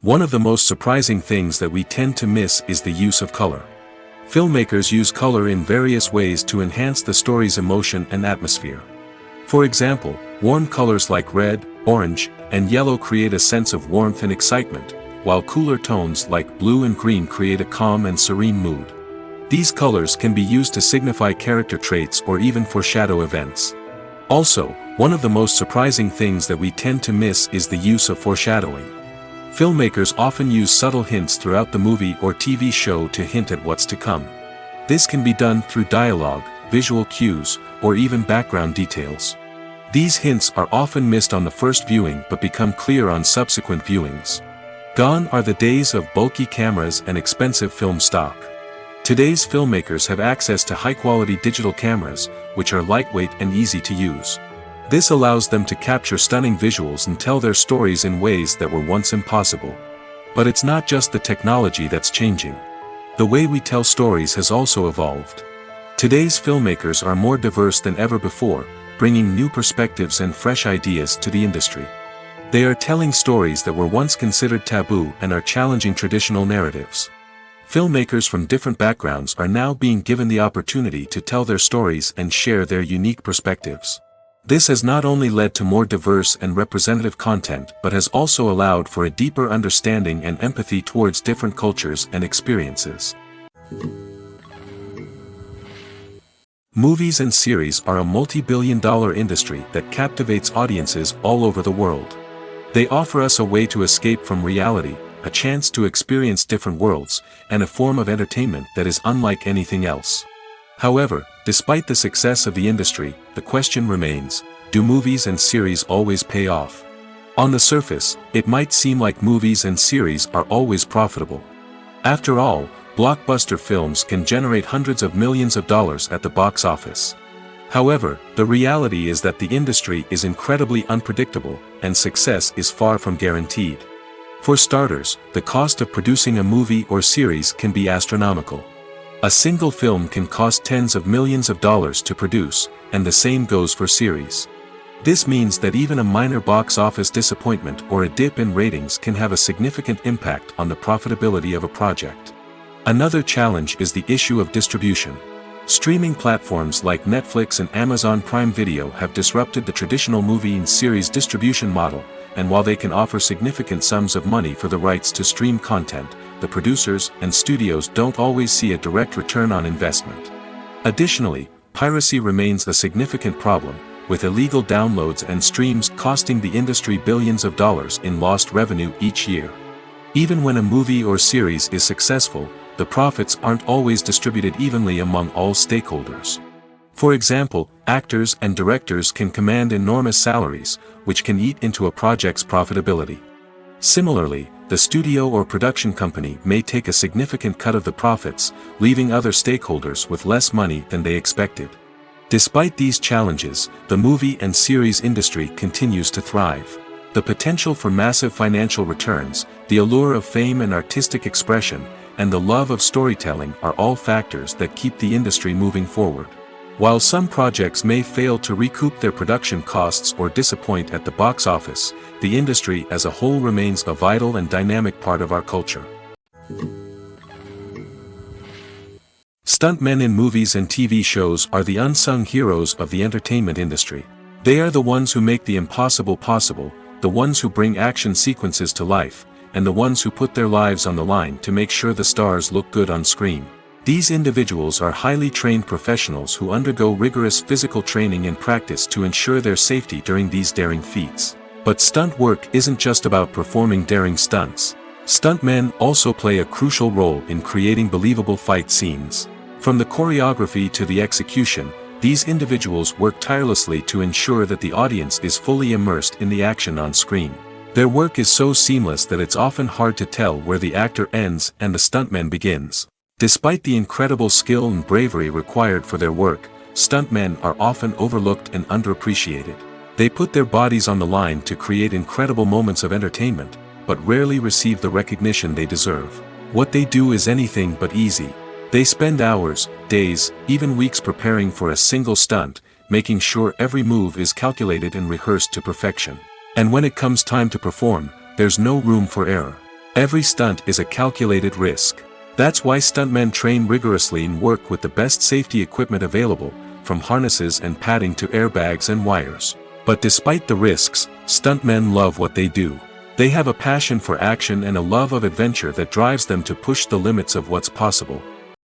One of the most surprising things that we tend to miss is the use of color. Filmmakers use color in various ways to enhance the story's emotion and atmosphere. For example, warm colors like red, orange, and yellow create a sense of warmth and excitement, while cooler tones like blue and green create a calm and serene mood. These colors can be used to signify character traits or even foreshadow events. Also, one of the most surprising things that we tend to miss is the use of foreshadowing. Filmmakers often use subtle hints throughout the movie or TV show to hint at what's to come. This can be done through dialogue, visual cues, or even background details. These hints are often missed on the first viewing but become clear on subsequent viewings. Gone are the days of bulky cameras and expensive film stock. Today's filmmakers have access to high-quality digital cameras, which are lightweight and easy to use. This allows them to capture stunning visuals and tell their stories in ways that were once impossible. But it's not just the technology that's changing. The way we tell stories has also evolved. Today's filmmakers are more diverse than ever before, bringing new perspectives and fresh ideas to the industry. They are telling stories that were once considered taboo and are challenging traditional narratives. Filmmakers from different backgrounds are now being given the opportunity to tell their stories and share their unique perspectives. This has not only led to more diverse and representative content but has also allowed for a deeper understanding and empathy towards different cultures and experiences. Movies and series are a multi-billion-dollar industry that captivates audiences all over the world. They offer us a way to escape from reality, a chance to experience different worlds, and a form of entertainment that is unlike anything else. However, despite the success of the industry, the question remains, do movies and series always pay off? On the surface, it might seem like movies and series are always profitable. After all, blockbuster films can generate hundreds of millions of dollars at the box office. However, the reality is that the industry is incredibly unpredictable, and success is far from guaranteed. For starters, the cost of producing a movie or series can be astronomical. A single film can cost tens of millions of dollars to produce, and the same goes for series. This means that even a minor box office disappointment or a dip in ratings can have a significant impact on the profitability of a project. Another challenge is the issue of distribution. Streaming platforms like Netflix and Amazon Prime Video have disrupted the traditional movie and series distribution model, and while they can offer significant sums of money for the rights to stream content, the producers and studios don't always see a direct return on investment. Additionally, piracy remains a significant problem, with illegal downloads and streams costing the industry billions of dollars in lost revenue each year. Even when a movie or series is successful, the profits aren't always distributed evenly among all stakeholders. For example, actors and directors can command enormous salaries, which can eat into a project's profitability. Similarly, the studio or production company may take a significant cut of the profits, leaving other stakeholders with less money than they expected. Despite these challenges, the movie and series industry continues to thrive. The potential for massive financial returns, the allure of fame and artistic expression, and the love of storytelling are all factors that keep the industry moving forward. While some projects may fail to recoup their production costs or disappoint at the box office, the industry as a whole remains a vital and dynamic part of our culture. Stuntmen in movies and TV shows are the unsung heroes of the entertainment industry. They are the ones who make the impossible possible, the ones who bring action sequences to life, and the ones who put their lives on the line to make sure the stars look good on screen. These individuals are highly trained professionals who undergo rigorous physical training and practice to ensure their safety during these daring feats. But stunt work isn't just about performing daring stunts. Stuntmen also play a crucial role in creating believable fight scenes. From the choreography to the execution, these individuals work tirelessly to ensure that the audience is fully immersed in the action on screen. Their work is so seamless that it's often hard to tell where the actor ends and the stuntman begins. Despite the incredible skill and bravery required for their work, stuntmen are often overlooked and underappreciated. They put their bodies on the line to create incredible moments of entertainment, but rarely receive the recognition they deserve. What they do is anything but easy. They spend hours, days, even weeks preparing for a single stunt, making sure every move is calculated and rehearsed to perfection. And when it comes time to perform, there's no room for error. Every stunt is a calculated risk. That's why stuntmen train rigorously and work with the best safety equipment available, from harnesses and padding to airbags and wires. But despite the risks, stuntmen love what they do. They have a passion for action and a love of adventure that drives them to push the limits of what's possible.